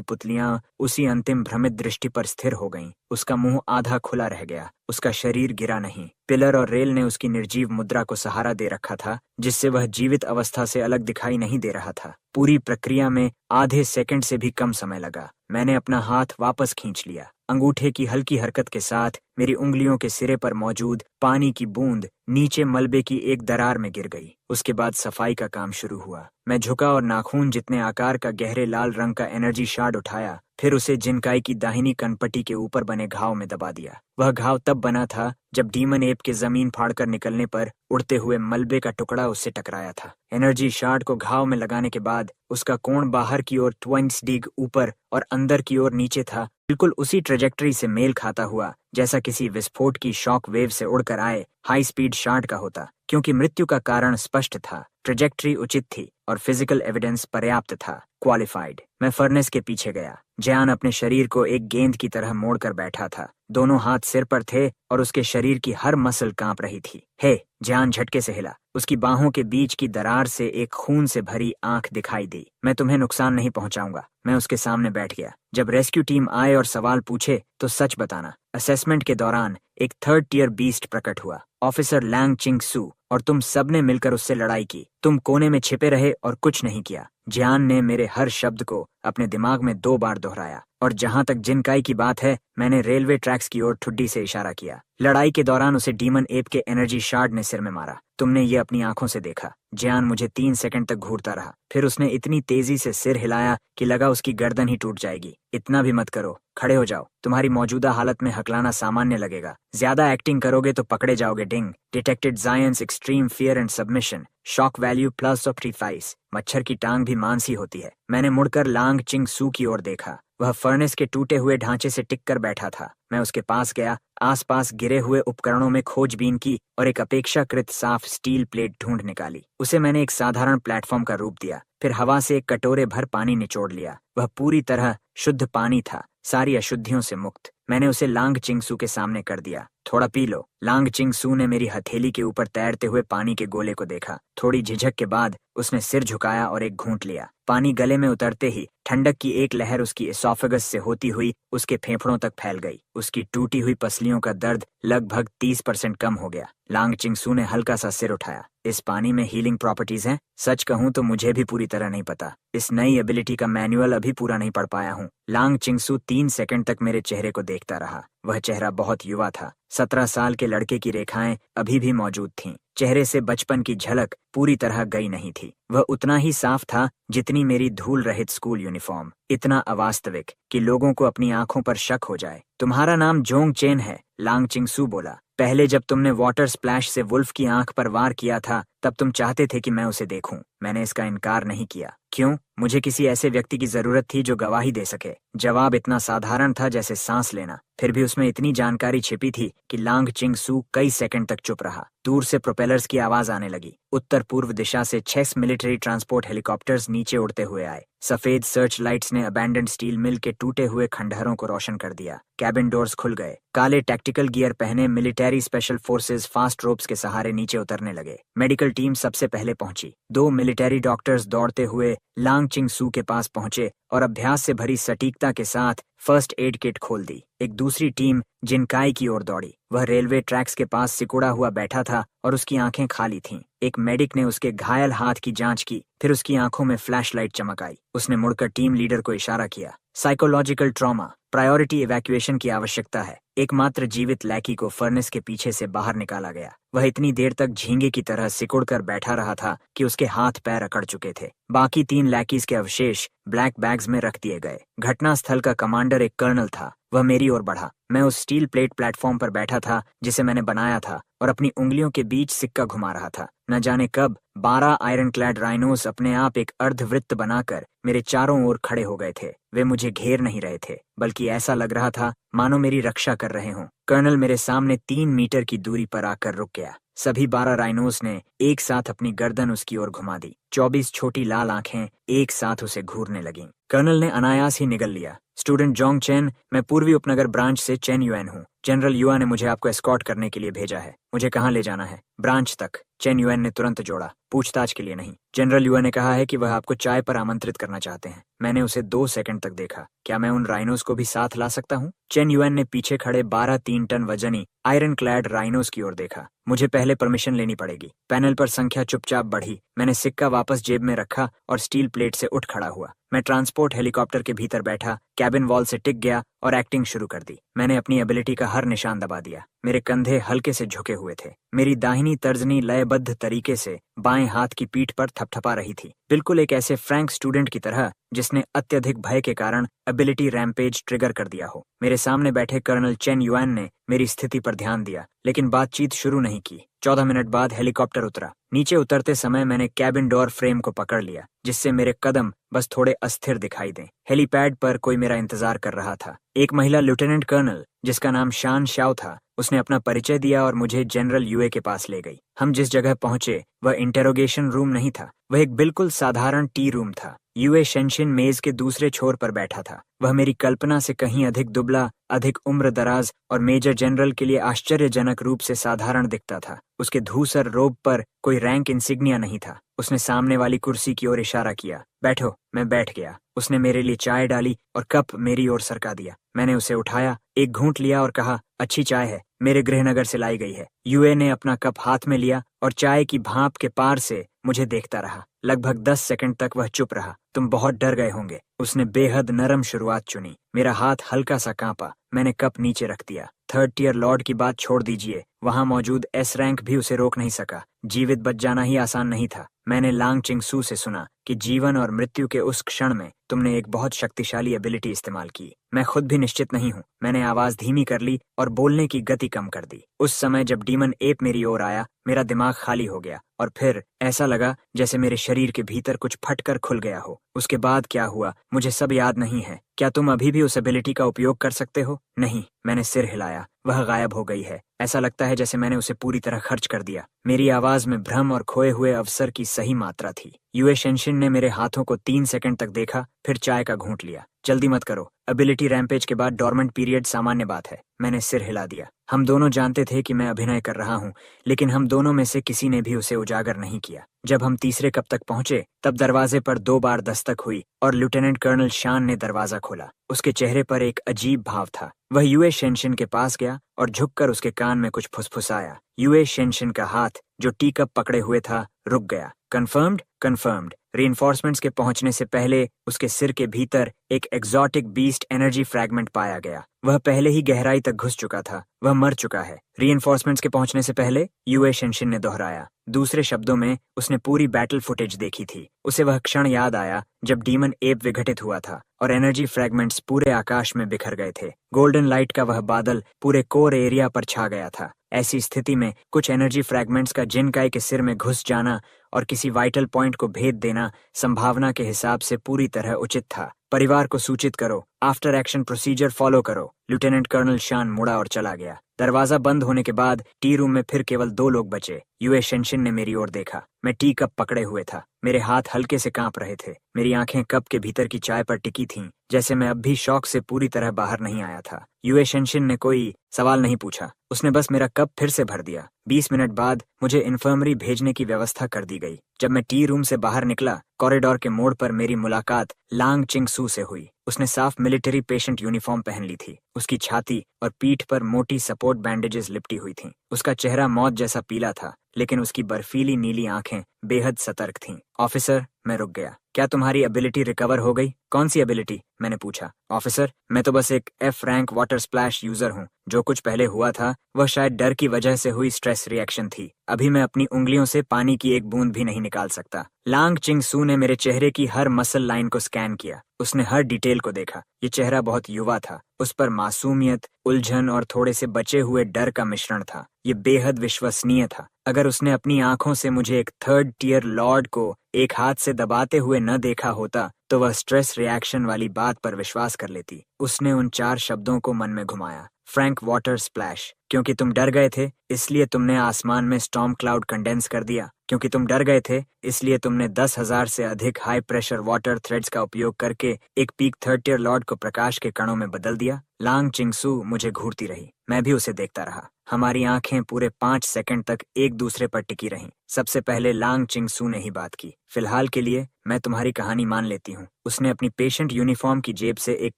पुतलियां उसी अंतिम भ्रमित दृष्टि पर स्थिर हो गईं। उसका मुंह आधा खुला रह गया, उसका शरीर गिरा नहीं। पिलर और रेल ने उसकी निर्जीव मुद्रा को सहारा दे रखा था, जिससे वह जीवित अवस्था से अलग दिखाई नहीं दे रहा था। पूरी प्रक्रिया में आधे सेकंड से भी कम समय लगा। मैंने अपना हाथ वापस खींच लिया। अंगूठे की हल्की हरकत के साथ मेरी उंगलियों के सिरे पर मौजूद पानी की बूंद नीचे मलबे की एक दरार में गिर गई। उसके बाद सफाई का काम शुरू हुआ। मैं झुका और नाखून जितने आकार का गहरे लाल रंग का एनर्जी शार्ड उठाया, फिर उसे जिनकाई की दाहिनी कनपट्टी के ऊपर बने घाव में दबा दिया। वह घाव तब बना था जब डीमन एप के जमीन फाड़कर निकलने पर उड़ते हुए मलबे का टुकड़ा उससे टकराया था। एनर्जी शार्ड को घाव में लगाने के बाद उसका कोण बाहर की ओर 20 डिग ऊपर और अंदर की ओर नीचे था, बिल्कुल उसी ट्रेजेक्टरी से मेल खाता हुआ जैसा किसी विस्फोट की शॉक वेव से उड़कर आए हाई स्पीड शार्ट का होता। क्योंकि मृत्यु का कारण स्पष्ट था, ट्रेजेक्टरी उचित थी और फिजिकल एविडेंस पर्याप्त था, क्वालिफाइड। मैं फर्नेस के पीछे गया। जयान अपने शरीर को एक गेंद की तरह मोड़कर बैठा था। दोनों हाथ सिर पर थे और उसके शरीर की हर मसल कांप रही थी। हे! जयान झटके से हिला। उसकी बाहों के बीच की दरार से एक खून से भरी आंख दिखाई दी। मैं तुम्हें नुकसान नहीं पहुंचाऊंगा। मैं उसके सामने बैठ गया। जब रेस्क्यू टीम आए और सवाल पूछे तो सच बताना। असेसमेंट के दौरान एक 3rd टियर बीस्ट प्रकट हुआ, ऑफिसर लैंग चिंग सू, और तुम सबने मिलकर उससे लड़ाई की। तुम कोने में छिपे रहे और कुछ नहीं किया। जियान ने मेरे हर शब्द को अपने दिमाग में 2 बार दोहराया। और जहां तक जिनकाई की बात है, मैंने रेलवे ट्रैक्स की ओर ठुड्डी से इशारा किया। लड़ाई के दौरान उसे डीमन एप के एनर्जी शार्ड ने सिर में मारा। तुमने ये अपनी आंखों से देखा। जियान मुझे 3 सेकंड तक घूरता रहा, फिर उसने इतनी तेजी से सिर हिलाया कि लगा उसकी गर्दन ही टूट जाएगी। इतना भी मत करो, खड़े हो जाओ। तुम्हारी मौजूदा हालत में हकलाना सामान्य लगेगा। ज्यादा एक्टिंग करोगे तो पकड़े जाओगे। Ding detected Jian's extreme fear and submission, shock value +35। मच्छर की टांग भी मांसी होती है। मैंने मुड़कर लांग चिंग सू की ओर देखा। वह फर्नेस के टूटे हुए ढांचे से टिक कर बैठा था। मैं उसके पास गया, आसपास गिरे हुए उपकरणों में खोजबीन की और एक अपेक्षाकृत साफ स्टील प्लेट ढूंढ निकाली। उसे मैंने एक साधारण प्लेटफॉर्म का रूप दिया, फिर हवा से एक कटोरे भर पानी निचोड़ लिया। वह पूरी तरह शुद्ध पानी था, सारी अशुद्धियों से मुक्त। मैंने उसे लांग चिंगसू के सामने कर दिया। थोड़ा पी लो। लांग चिंगसू ने मेरी हथेली के ऊपर तैरते हुए पानी के गोले को देखा। थोड़ी झिझक के बाद उसने सिर झुकाया और एक घूंट लिया। पानी गले में उतरते ही ठंडक की एक लहर उसकी एसोफेगस से होती हुई उसके फेफड़ों तक फैल गई। उसकी टूटी हुई पसलियों का दर्द लगभग 30% कम हो गया। लांग चिंगसू ने हल्का सा सिर उठाया। इस पानी में हीलिंग प्रॉपर्टीज हैं? सच कहूं तो मुझे भी पूरी तरह नहीं पता। इस नई एबिलिटी का मैनुअल अभी पूरा नहीं पढ़ पाया हूं। लांग चिंगसू 3 सेकंड तक मेरे चेहरे को देखता रहा। वह चेहरा बहुत युवा था। 17 साल के लड़के की रेखाएं अभी भी मौजूद थीं। चेहरे से बचपन की झलक पूरी तरह गई नहीं थी। वह उतना ही साफ था जितनी मेरी धूल रहित स्कूल यूनिफॉर्म। इतना अवास्तविक कि लोगों को अपनी आंखों पर शक हो जाए। तुम्हारा नाम जोंग चेन है, लांग चिंगसू बोला। पहले जब तुमने वाटर स्प्लैश से वुल्फ की आंख पर वार किया था, तब तुम चाहते थे कि मैं उसे देखूं। मैंने इसका इनकार नहीं किया। क्यों? मुझे किसी ऐसे व्यक्ति की जरूरत थी जो गवाही दे सके। जवाब इतना साधारण था जैसे सांस लेना, फिर भी उसमें इतनी जानकारी छिपी थी कि लांग चिंग सू कई सेकंड तक चुप रहा। दूर से प्रोपेलर्स की आवाज आने लगी। उत्तर पूर्व दिशा से 6 मिलिट्री ट्रांसपोर्ट हेलीकॉप्टर्स नीचे उड़ते हुए आए। सफेद सर्च लाइट्स ने अबैंडन्ड स्टील मिल के टूटे हुए खंडहरों को रोशन कर दिया। कैबिन डोर्स खुल गए। काले टैक्टिकल गियर पहने military special forces fast ropes के सहारे नीचे उतरने लगे। मेडिकल टीम सबसे पहले पहुंची। 2 मिलिट्री डॉक्टर्स दौड़ते हुए लांग चिंग सू के पास पहुंचे और अभ्यास से भरी सटीकता के साथ फर्स्ट एड किट खोल दी। एक दूसरी टीम जिनकाई की ओर दौड़ी। वह रेलवे ट्रैक्स के पास सिकुड़ा हुआ बैठा था और उसकी आंखें खाली थीं। एक मेडिक ने उसके घायल हाथ की जांच की, फिर उसकी आंखों में फ्लैशलाइट चमक आई। उसने मुड़कर टीम लीडर को इशारा किया। साइकोलॉजिकल ट्रॉमा, प्रायोरिटी इवैक्यूएशन की आवश्यकता है। एकमात्र जीवित लैकी को फर्नेस के पीछे से बाहर निकाला गया। वह इतनी देर तक झींगे की तरह सिकुड़कर बैठा रहा था कि उसके हाथ पैर अकड़ चुके थे। बाकी 3 लैकीज के अवशेष ब्लैक बैग्स में रख दिए गए। घटनास्थल का कमांडर एक कर्नल था। वह मेरी ओर बढ़ा। मैं उस स्टील प्लेट प्लेटफॉर्म पर बैठा था जिसे मैंने बनाया था और अपनी उंगलियों के बीच सिक्का घुमा रहा था। न जाने कब 12 आयरन क्लैड राइनोस अपने आप एक अर्धवृत्त बनाकर मेरे चारों ओर खड़े हो गए थे। वे मुझे घेर नहीं रहे थे, बल्कि ऐसा लग रहा था मानो मेरी रक्षा कर रहे हों। कर्नल मेरे सामने 3 मीटर की दूरी पर आकर रुक गया। सभी 12 राइनोस ने एक साथ अपनी गर्दन उसकी ओर घुमा दी। 24 छोटी लाल आंखें एक साथ उसे घूरने लगीं। कर्नल ने अनायास ही निगल लिया। स्टूडेंट जोंग चेन, मैं पूर्वी उपनगर ब्रांच से चेन युएन हूँ। जनरल युआ ने मुझे आपको एस्कॉर्ट करने के लिए भेजा है। मुझे कहाँ ले जाना है? ब्रांच तक। चेन युएन ने तुरंत जोड़ा। पूछताछ के लिए नहीं। जनरल युआ ने कहा है कि वह आपको चाय पर आमंत्रित करना चाहते हैं। मैंने उसे 2 सेकंड तक देखा। क्या मैं उन राइनोस को भी साथ ला सकता हूँ? चेन युएन ने पीछे खड़े 12 3 टन वजनी आयरन क्लैड राइनोस की ओर देखा। मुझे पहले परमिशन लेनी पड़ेगी। पैनल पर संख्या चुपचाप बढ़ी। मैंने सिक्का वापस जेब में रखा और स्टील प्लेट से उठ खड़ा हुआ। मैं ट्रांसपोर्ट हेलीकॉप्टर के भीतर बैठा, कैबिन वॉल से टिक गया और एक्टिंग शुरू कर दी। मैंने अपनी एबिलिटी का हर निशान दबा दिया। मेरे कंधे हल्के से झुके हुए थे। मेरी दाहिनी तर्जनी लयबद्ध तरीके से बाएं हाथ की पीठ पर थपथपा रही थी, बिल्कुल एक ऐसे फ्रैंक स्टूडेंट की तरह जिसने अत्यधिक भय के कारण एबिलिटी रैम्पेज ट्रिगर कर दिया हो। मेरे सामने बैठे कर्नल चेन युआन ने मेरी स्थिति पर ध्यान दिया, लेकिन बातचीत शुरू नहीं की। 14 मिनट बाद हेलीकॉप्टर उतरा। नीचे उतरते समय मैंने कैबिन डोर फ्रेम को पकड़ लिया, जिससे मेरे कदम बस थोड़े अस्थिर दिखाई दें। हेलीपैड पर कोई मेरा इंतजार कर रहा था। एक महिला लेफ्टिनेंट कर्नल जिसका नाम शान शाओ था, उसने अपना परिचय दिया और मुझे जनरल यूए के पास ले गई। हम जिस जगह पहुंचे वह इंटेरोगेशन रूम नहीं था, वह एक बिल्कुल साधारण टी रूम था। यूए शेंशिन मेज के दूसरे छोर पर बैठा था। वह मेरी कल्पना से कहीं अधिक दुबला, अधिक उम्र दराज और मेजर जनरल के लिए आश्चर्यजनक रूप से साधारण दिखता था। उसके धूसर रोब पर कोई रैंक इंसिग्निया नहीं था। उसने सामने वाली कुर्सी की ओर इशारा किया। बैठो। मैं बैठ गया। उसने मेरे लिए चाय डाली और कप मेरी ओर सरका दिया। मैंने उसे उठाया, एक घूंट लिया और कहा, अच्छी चाय है, मेरे गृहनगर से लाई गई है। यूए ने अपना कप हाथ में लिया और चाय की भाप के पार से मुझे देखता रहा। लगभग 10 सेकंड तक वह चुप रहा। तुम बहुत डर गए होंगे। उसने बेहद नरम शुरुआत चुनी। मेरा हाथ हल्का सा कांपा। मैंने कप नीचे रख दिया। 3rd टियर लॉर्ड की बात छोड़ दीजिए, वहां मौजूद एस रैंक भी उसे रोक नहीं सका। जीवित बच जाना ही आसान नहीं था। मैंने लांग चिंगसू से सुना कि जीवन और मृत्यु के उस क्षण में तुमने एक बहुत शक्तिशाली एबिलिटी इस्तेमाल की। मैं खुद भी निश्चित नहीं हूँ। मैंने आवाज धीमी कर ली और बोलने की गति कम कर दी। उस समय जब डीमन एप मेरी ओर आया, मेरा दिमाग खाली हो गया और फिर ऐसा लगा जैसे मेरे शरीर के भीतर कुछ फटकर खुल गया हो। उसके बाद क्या हुआ मुझे सब याद नहीं है। क्या तुम अभी भी उस एबिलिटी का उपयोग कर सकते हो? नहीं। मैंने सिर हिलाया। वह गायब हो गई है। ऐसा लगता है जैसे मैंने उसे पूरी तरह खर्च कर दिया। मेरी आवाज में भ्रम और खोए हुए अवसर की सही मात्रा थी। यूए शेंशिन ने मेरे हाथों को 3 सेकंड तक देखा, फिर चाय का घूंट लिया। जल्दी मत करो, एबिलिटी रैम्पेज के बाद डॉर्मेंट पीरियड सामान्य बात है। मैंने सिर हिला दिया। हम दोनों जानते थे कि मैं अभिनय कर रहा हूँ, लेकिन हम दोनों में से किसी ने भी उसे उजागर नहीं किया। जब हम तीसरे कप तक पहुंचे तब दरवाजे पर 2 बार दस्तक हुई और लेफ्टिनेंट कर्नल शान ने दरवाजा खोला। उसके चेहरे पर एक अजीब भाव था। वह यूए शेंशिन के पास गया और झुककर उसके कान में कुछ फुसफुसाया। यूए शेंशिन का हाथ जो टी कप पकड़े हुए था रुक गया। कंफर्म्ड? कंफर्म्ड। रीइंफोर्समेंट्स के पहुंचने से पहले उसके सिर के भीतर एक एक्सोटिक बीस्ट एनर्जी फ्रैगमेंट पाया गया। वह पहले ही गहराई तक घुस चुका था। वह मर चुका है। रीइंफोर्समेंट्स के पहुंचने से पहले, यूए शेंशिन ने दोहराया। दूसरे शब्दों में उसने पूरी बैटल फुटेज देखी थी। उसे वह क्षण याद आया जब डीमन एप विघटित हुआ था और एनर्जी फ्रैगमेंट्स पूरे आकाश में बिखर गए थे। गोल्डन लाइट का वह बादल पूरे कोर एरिया पर छा गया था। ऐसी स्थिति में कुछ एनर्जी फ्रैगमेंट्स का जिनकाई के सिर में घुस जाना और किसी वाइटल पॉइंट को भेद देना संभावना के हिसाब से पूरी तरह उचित था। परिवार को सूचित करो, आफ्टर एक्शन प्रोसीजर फॉलो करो। लेफ्टिनेंट कर्नल शान मुड़ा और चला गया। दरवाजा बंद होने के बाद टी रूम में फिर केवल 2 लोग बचे। यूए शेंशिन ने मेरी ओर देखा। मैं टी कप पकड़े हुए था। मेरे हाथ हल्के से कांप रहे थे। मेरी आंखें कप के भीतर की चाय पर टिकी थीं, जैसे मैं अब भी शौक से पूरी तरह बाहर नहीं आया था। यूए शेंशिन ने कोई सवाल नहीं पूछा। उसने बस मेरा कप फिर से भर दिया। 20 मिनट बाद मुझे इन्फर्मरी भेजने की व्यवस्था कर दी गई। जब मैं टी रूम से बाहर निकला, कॉरिडोर के मोड़ पर मेरी मुलाकात लांग चिंग सू से हुई। उसने साफ मिलिट्री पेशेंट यूनिफॉर्म पहन ली थी। उसकी छाती और पीठ पर मोटी सपोर्ट बैंडेजेस लिपटी हुई थीं। उसका चेहरा मौत जैसा पीला था, लेकिन उसकी बर्फीली नीली आंखें बेहद सतर्क थीं। ऑफिसर, मैं रुक गया। क्या तुम्हारी एबिलिटी रिकवर हो गई? कौन सी एबिलिटी? मैंने पूछा। ऑफिसर, मैं तो बस एक F rank water splash user हूँ। जो कुछ पहले हुआ था वह शायद डर की वजह से हुई स्ट्रेस रिएक्शन थी। अभी मैं अपनी उंगलियों से पानी की एक बूंद भी नहीं निकाल सकता। लांग चिंग सू ने मेरे चेहरे की हर मसल लाइन को स्कैन किया। उसने हर डिटेल को देखा। ये चेहरा बहुत युवा था। उस पर मासूमियत, उलझन और थोड़े से बचे हुए डर का मिश्रण था। ये बेहद विश्वसनीय था। अगर उसने अपनी आंखों से मुझे एक 3rd टियर लॉर्ड को एक हाथ से दबाते हुए न देखा होता तो वह स्ट्रेस रिएक्शन वाली बात पर विश्वास कर लेती। उसने उन 4 शब्दों को मन में घुमाया। Frank water splash. क्योंकि तुम डर गए थे इसलिए तुमने आसमान में स्टॉर्म क्लाउड कंडेंस कर दिया। क्योंकि तुम डर गए थे इसलिए तुमने 10,000 से अधिक हाई प्रेशर वाटर थ्रेड्स का उपयोग करके एक पीक 3rd टियर लॉर्ड को प्रकाश के कणों में बदल दिया। लांग चिंग सू मुझे घूरती रही। मैं भी उसे देखता रहा। हमारी आंखें पूरे 5 सेकंड तक एक दूसरे पर टिकी रहीं। सबसे पहले लांग चिंग सू ने ही बात की। फिलहाल के लिए मैं तुम्हारी कहानी मान लेती हूँ। उसने अपनी पेशेंट यूनिफॉर्म की जेब से एक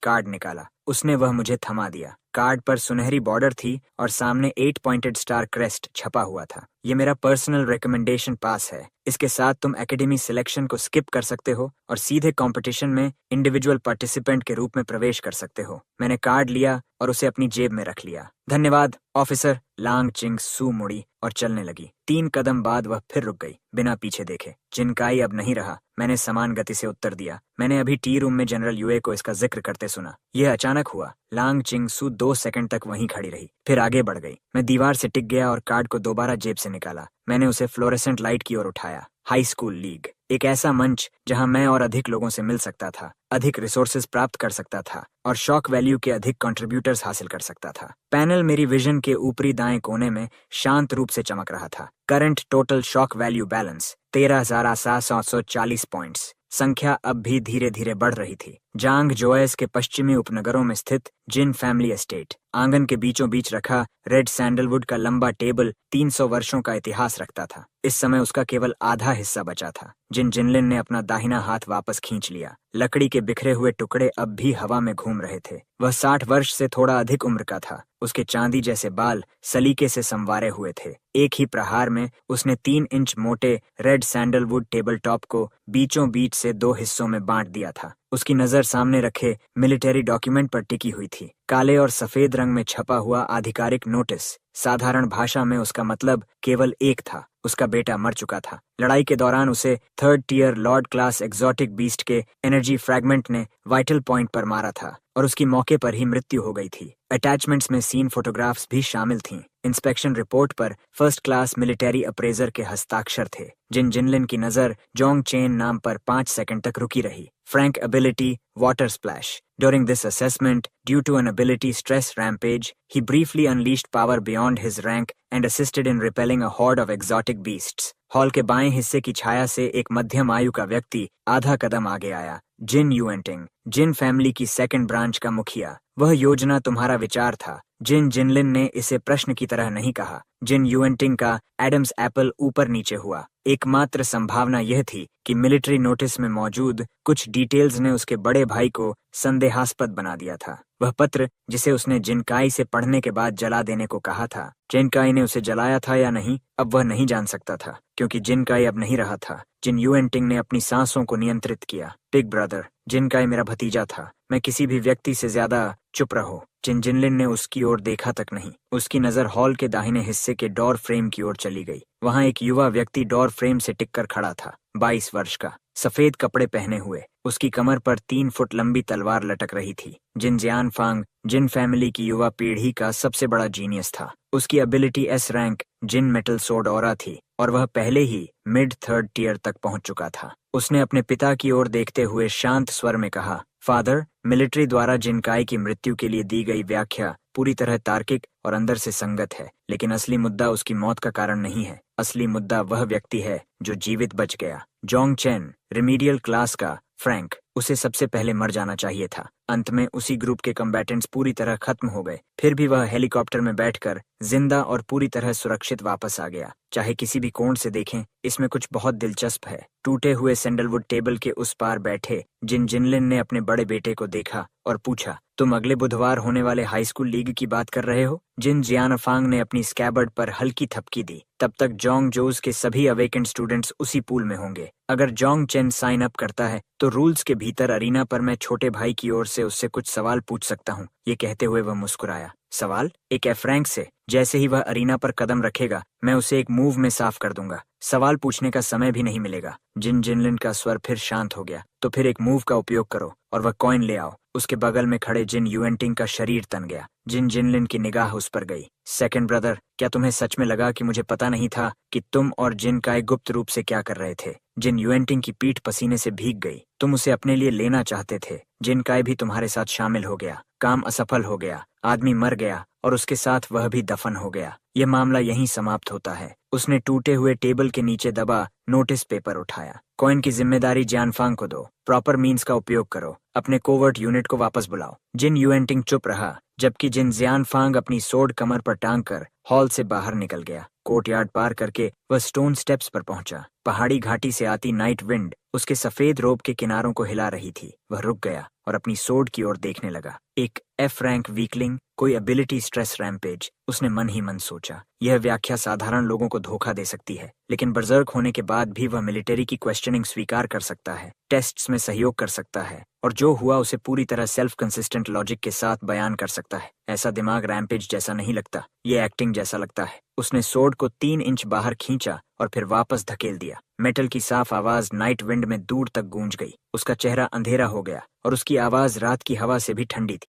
कार्ड निकाला। उसने वह मुझे थमा दिया। कार्ड पर सुनहरी बॉर्डर थी और सामने 8 पॉइंटेड स्टार क्रेस्ट छपा हुआ था। ये मेरा पर्सनल रिकमेंडेशन पास है। इसके साथ तुम एकेडमी सिलेक्शन को स्किप कर सकते हो और सीधे कंपटीशन में इंडिविजुअल पार्टिसिपेंट के रूप में प्रवेश कर सकते हो। मैंने कार्ड लिया और उसे अपनी जेब में रख लिया। धन्यवाद ऑफिसर। लांग चिंग सू मुड़ी और चलने लगी। 3 कदम बाद वह फिर रुक गई, बिना पीछे देखे। जिनकाई अब नहीं रहा, मैंने समान गति से उत्तर दिया। मैंने अभी टी रूम में जनरल यूए को इसका जिक्र करते सुना। यह अचानक हुआ। लांग चिंग सू 2 सेकंड तक वहीं खड़ी रही, फिर आगे बढ़ गई। मैं दीवार से टिक गया और कार्ड को दोबारा जेब से निकाला। मैंने उसे फ्लोरेसेंट लाइट की ओर उठाया। हाई स्कूल लीग, एक ऐसा मंच जहां मैं और अधिक लोगों से मिल सकता था, अधिक रिसोर्सेज प्राप्त कर सकता था और शॉक वैल्यू के अधिक कंट्रीब्यूटर्स हासिल कर सकता था। पैनल मेरी विजन के ऊपरी दाएं कोने में शांत रूप से चमक रहा था। Current total shock value balance 13,740 points. संख्या अब भी धीरे धीरे बढ़ रही थी। जांग जोएस के पश्चिमी उपनगरों में स्थित जिन फैमिली एस्टेट। आंगन के बीचों बीच रखा रेड सैंडलवुड का लंबा टेबल 300 वर्षों का इतिहास रखता था। इस समय उसका केवल आधा हिस्सा बचा था। जिन जिनलिन ने अपना दाहिना हाथ वापस खींच लिया। लकड़ी के बिखरे हुए टुकड़े अब भी हवा में घूम रहे थे। वह 60 वर्ष से थोड़ा अधिक उम्र का था। उसके चांदी जैसे बाल सलीके से संवारे हुए थे। एक ही प्रहार में उसने 3 इंच मोटे रेड सैंडलवुड टेबल टॉप को बीचों बीच से 2 हिस्सों में बांट दिया था। उसकी नजर सामने रखे मिलिट्री डॉक्यूमेंट पर टिकी हुई थी। काले और सफेद रंग में छपा हुआ आधिकारिक नोटिस। साधारण भाषा में उसका मतलब केवल एक था। उसका बेटा मर चुका था। लड़ाई के दौरान उसे 3rd tier lord class exotic beast के एनर्जी फ्रैगमेंट ने वाइटल पॉइंट पर मारा था और उसकी मौके पर ही मृत्यु हो गई थी। अटैचमेंट्स में सीन फोटोग्राफ्स भी शामिल थीं। इंस्पेक्शन रिपोर्ट पर 1st क्लास मिलिट्री अप्रेजर के हस्ताक्षर थे। जिन जिनलिन की नजर जोंग चेन नाम पर 5 सेकंड तक रुकी रही। Frank ability, water splash. During this assessment, due to an ability stress rampage, he briefly unleashed power beyond his rank and assisted in repelling a horde of exotic beasts. Hall के बाएं हिस्से की छाया से एक मध्यम आयु का व्यक्ति आधा कदम आगे आया। जिन यूएंटिंग, जिन फैमिली की 2nd ब्रांच का मुखिया। वह योजना तुम्हारा विचार था। जिन जिनलिन ने इसे प्रश्न की तरह नहीं कहा। जिन यूएंटिंग का एडम्स एप्पल ऊपर नीचे हुआ। एकमात्र संभावना यह थी कि मिलिट्री नोटिस में मौजूद कुछ डिटेल्स ने उसके बड़े भाई को संदेहास्पद बना दिया था। वह पत्र जिसे उसने जिनकाई से पढ़ने के बाद जला देने को कहा था। जिनकाई ने उसे जलाया था या नहीं, अब वह नहीं जान सकता था, क्योंकि जिनकाई अब नहीं रहा था। जिन यूएंटिंग ने अपनी सांसों को नियंत्रित किया। बिग ब्रदर, जिनकाई मेरा भतीजा था। मैं किसी भी व्यक्ति से ज्यादा चुप रहो। जिन जिनलिन ने उसकी ओर देखा तक नहीं। उसकी नजर हॉल के दाहिने हिस्से के डोर फ्रेम की ओर चली गई। वहां एक युवा व्यक्ति डोर फ्रेम से टिककर खड़ा था। 22 वर्ष का, सफेद कपड़े पहने हुए। उसकी कमर पर 3 फुट लंबी तलवार लटक रही थी। जिन जियानफांग जिन फैमिली की युवा पीढ़ी का सबसे बड़ा जीनियस था। उसकी एबिलिटी S रैंक जिन मेटल सोर्ड ऑरा थी। और वह पहले ही मिड थर्ड टीयर तक पहुंच चुका था। उसने अपने पिता की ओर देखते हुए शांत स्वर में कहा, फादर, मिलिट्री द्वारा जिनकाई की मृत्यु के लिए दी गई व्याख्या पूरी तरह तार्किक और अंदर से संगत है, लेकिन असली मुद्दा उसकी मौत का कारण नहीं है। असली मुद्दा वह व्यक्ति है जो जीवित बच गया। जोंग चेन, रिमीडियल क्लास का फ्रैंक, उसे सबसे पहले मर जाना चाहिए था। अंत में उसी ग्रुप के कम्बैटेंट्स पूरी तरह खत्म हो गए, फिर भी वह हेलीकॉप्टर में बैठकर जिंदा और पूरी तरह सुरक्षित वापस आ गया। चाहे किसी भी कोण से देखें, इसमें कुछ बहुत दिलचस्प है। टूटे हुए सैंडलवुड टेबल के उस पार बैठे जिन जिनलिन ने अपने बड़े बेटे को देखा और पूछा, तुम अगले बुधवार होने वाले हाई स्कूल लीग की बात कर रहे हो? जिन जियानफांग ने अपनी स्कैबर्ड पर हल्की थपकी दी। तब तक जोंग जोज के सभी अवेकेंड स्टूडेंट्स उसी पूल में होंगे। अगर जोंग चेन साइन अप करता है तो रूल्स के भीतर अरीना पर मैं छोटे भाई की ओर से उससे कुछ सवाल पूछ सकता हूँ। ये कहते हुए वह मुस्कुराया। सवाल? एक फ्रैंक से। जैसे ही वह अरीना पर कदम रखेगा, मैं उसे एक मूव में साफ कर दूंगा। सवाल पूछने का समय भी नहीं मिलेगा। जिन जिनलिन का स्वर फिर शांत हो गया। तो फिर एक मूव का उपयोग करो और वह कॉइन ले आओ। उसके बगल में खड़े जिन युएंटिंग का शरीर तन गया। जिन जिनलिन की निगाह उस पर गई। सेकंड ब्रदर, क्या तुम्हें सच में लगा कि मुझे पता नहीं था कि तुम और जिन काय गुप्त रूप से क्या कर रहे थे? जिन युएंटिंग की पीठ पसीने से भीग गई। तुम उसे अपने लिए लेना चाहते थे। जिन काय भी तुम्हारे साथ शामिल हो गया। काम असफल हो गया। आदमी मर गया और उसके साथ वह भी दफन हो गया। यह मामला यहीं समाप्त होता है। उसने टूटे हुए टेबल के नीचे दबा नोटिस पेपर उठाया। कॉइन की जिम्मेदारी जियानफांग को दो। प्रॉपर मीन्स का उपयोग करो। अपने कोवर्ट यूनिट को वापस बुलाओ। जिन युएंटिंग चुप रहा, जबकि जिन जियानफांग अपनी सोड कमर पर टांग कर हॉल से बाहर निकल गया। कोर्टयार्ड पार करके वह स्टोन स्टेप्स पर पहुंचा। पहाड़ी घाटी से आती नाइट विंड उसके सफेद रोब के किनारों को हिला रही थी। वह रुक गया और अपनी सोड की ओर देखने लगा। एक एफ रैंक वीकलिंग, कोई एबिलिटी स्ट्रेस रैम्पेज, उसने मन ही मन सोचा। यह व्याख्या साधारण लोगों को धोखा दे सकती है, लेकिन बर्जर्क होने के बाद भी वह मिलिट्री की क्वेश्चनिंग स्वीकार कर सकता है, टेस्ट्स में सहयोग कर सकता है और जो हुआ उसे पूरी तरह सेल्फ कंसिस्टेंट लॉजिक के साथ बयान कर सकता है। ऐसा दिमाग रैम्पेज जैसा नहीं लगता, ये एक्टिंग जैसा लगता है। उसने सोड को 3 इंच बाहर खींचा और फिर वापस धकेल दिया। मेटल की साफ आवाज नाइट विंड में दूर तक गूंज गई। उसका चेहरा अंधेरा हो गया और उसकी आवाज रात की हवा से भी ठंडी थी।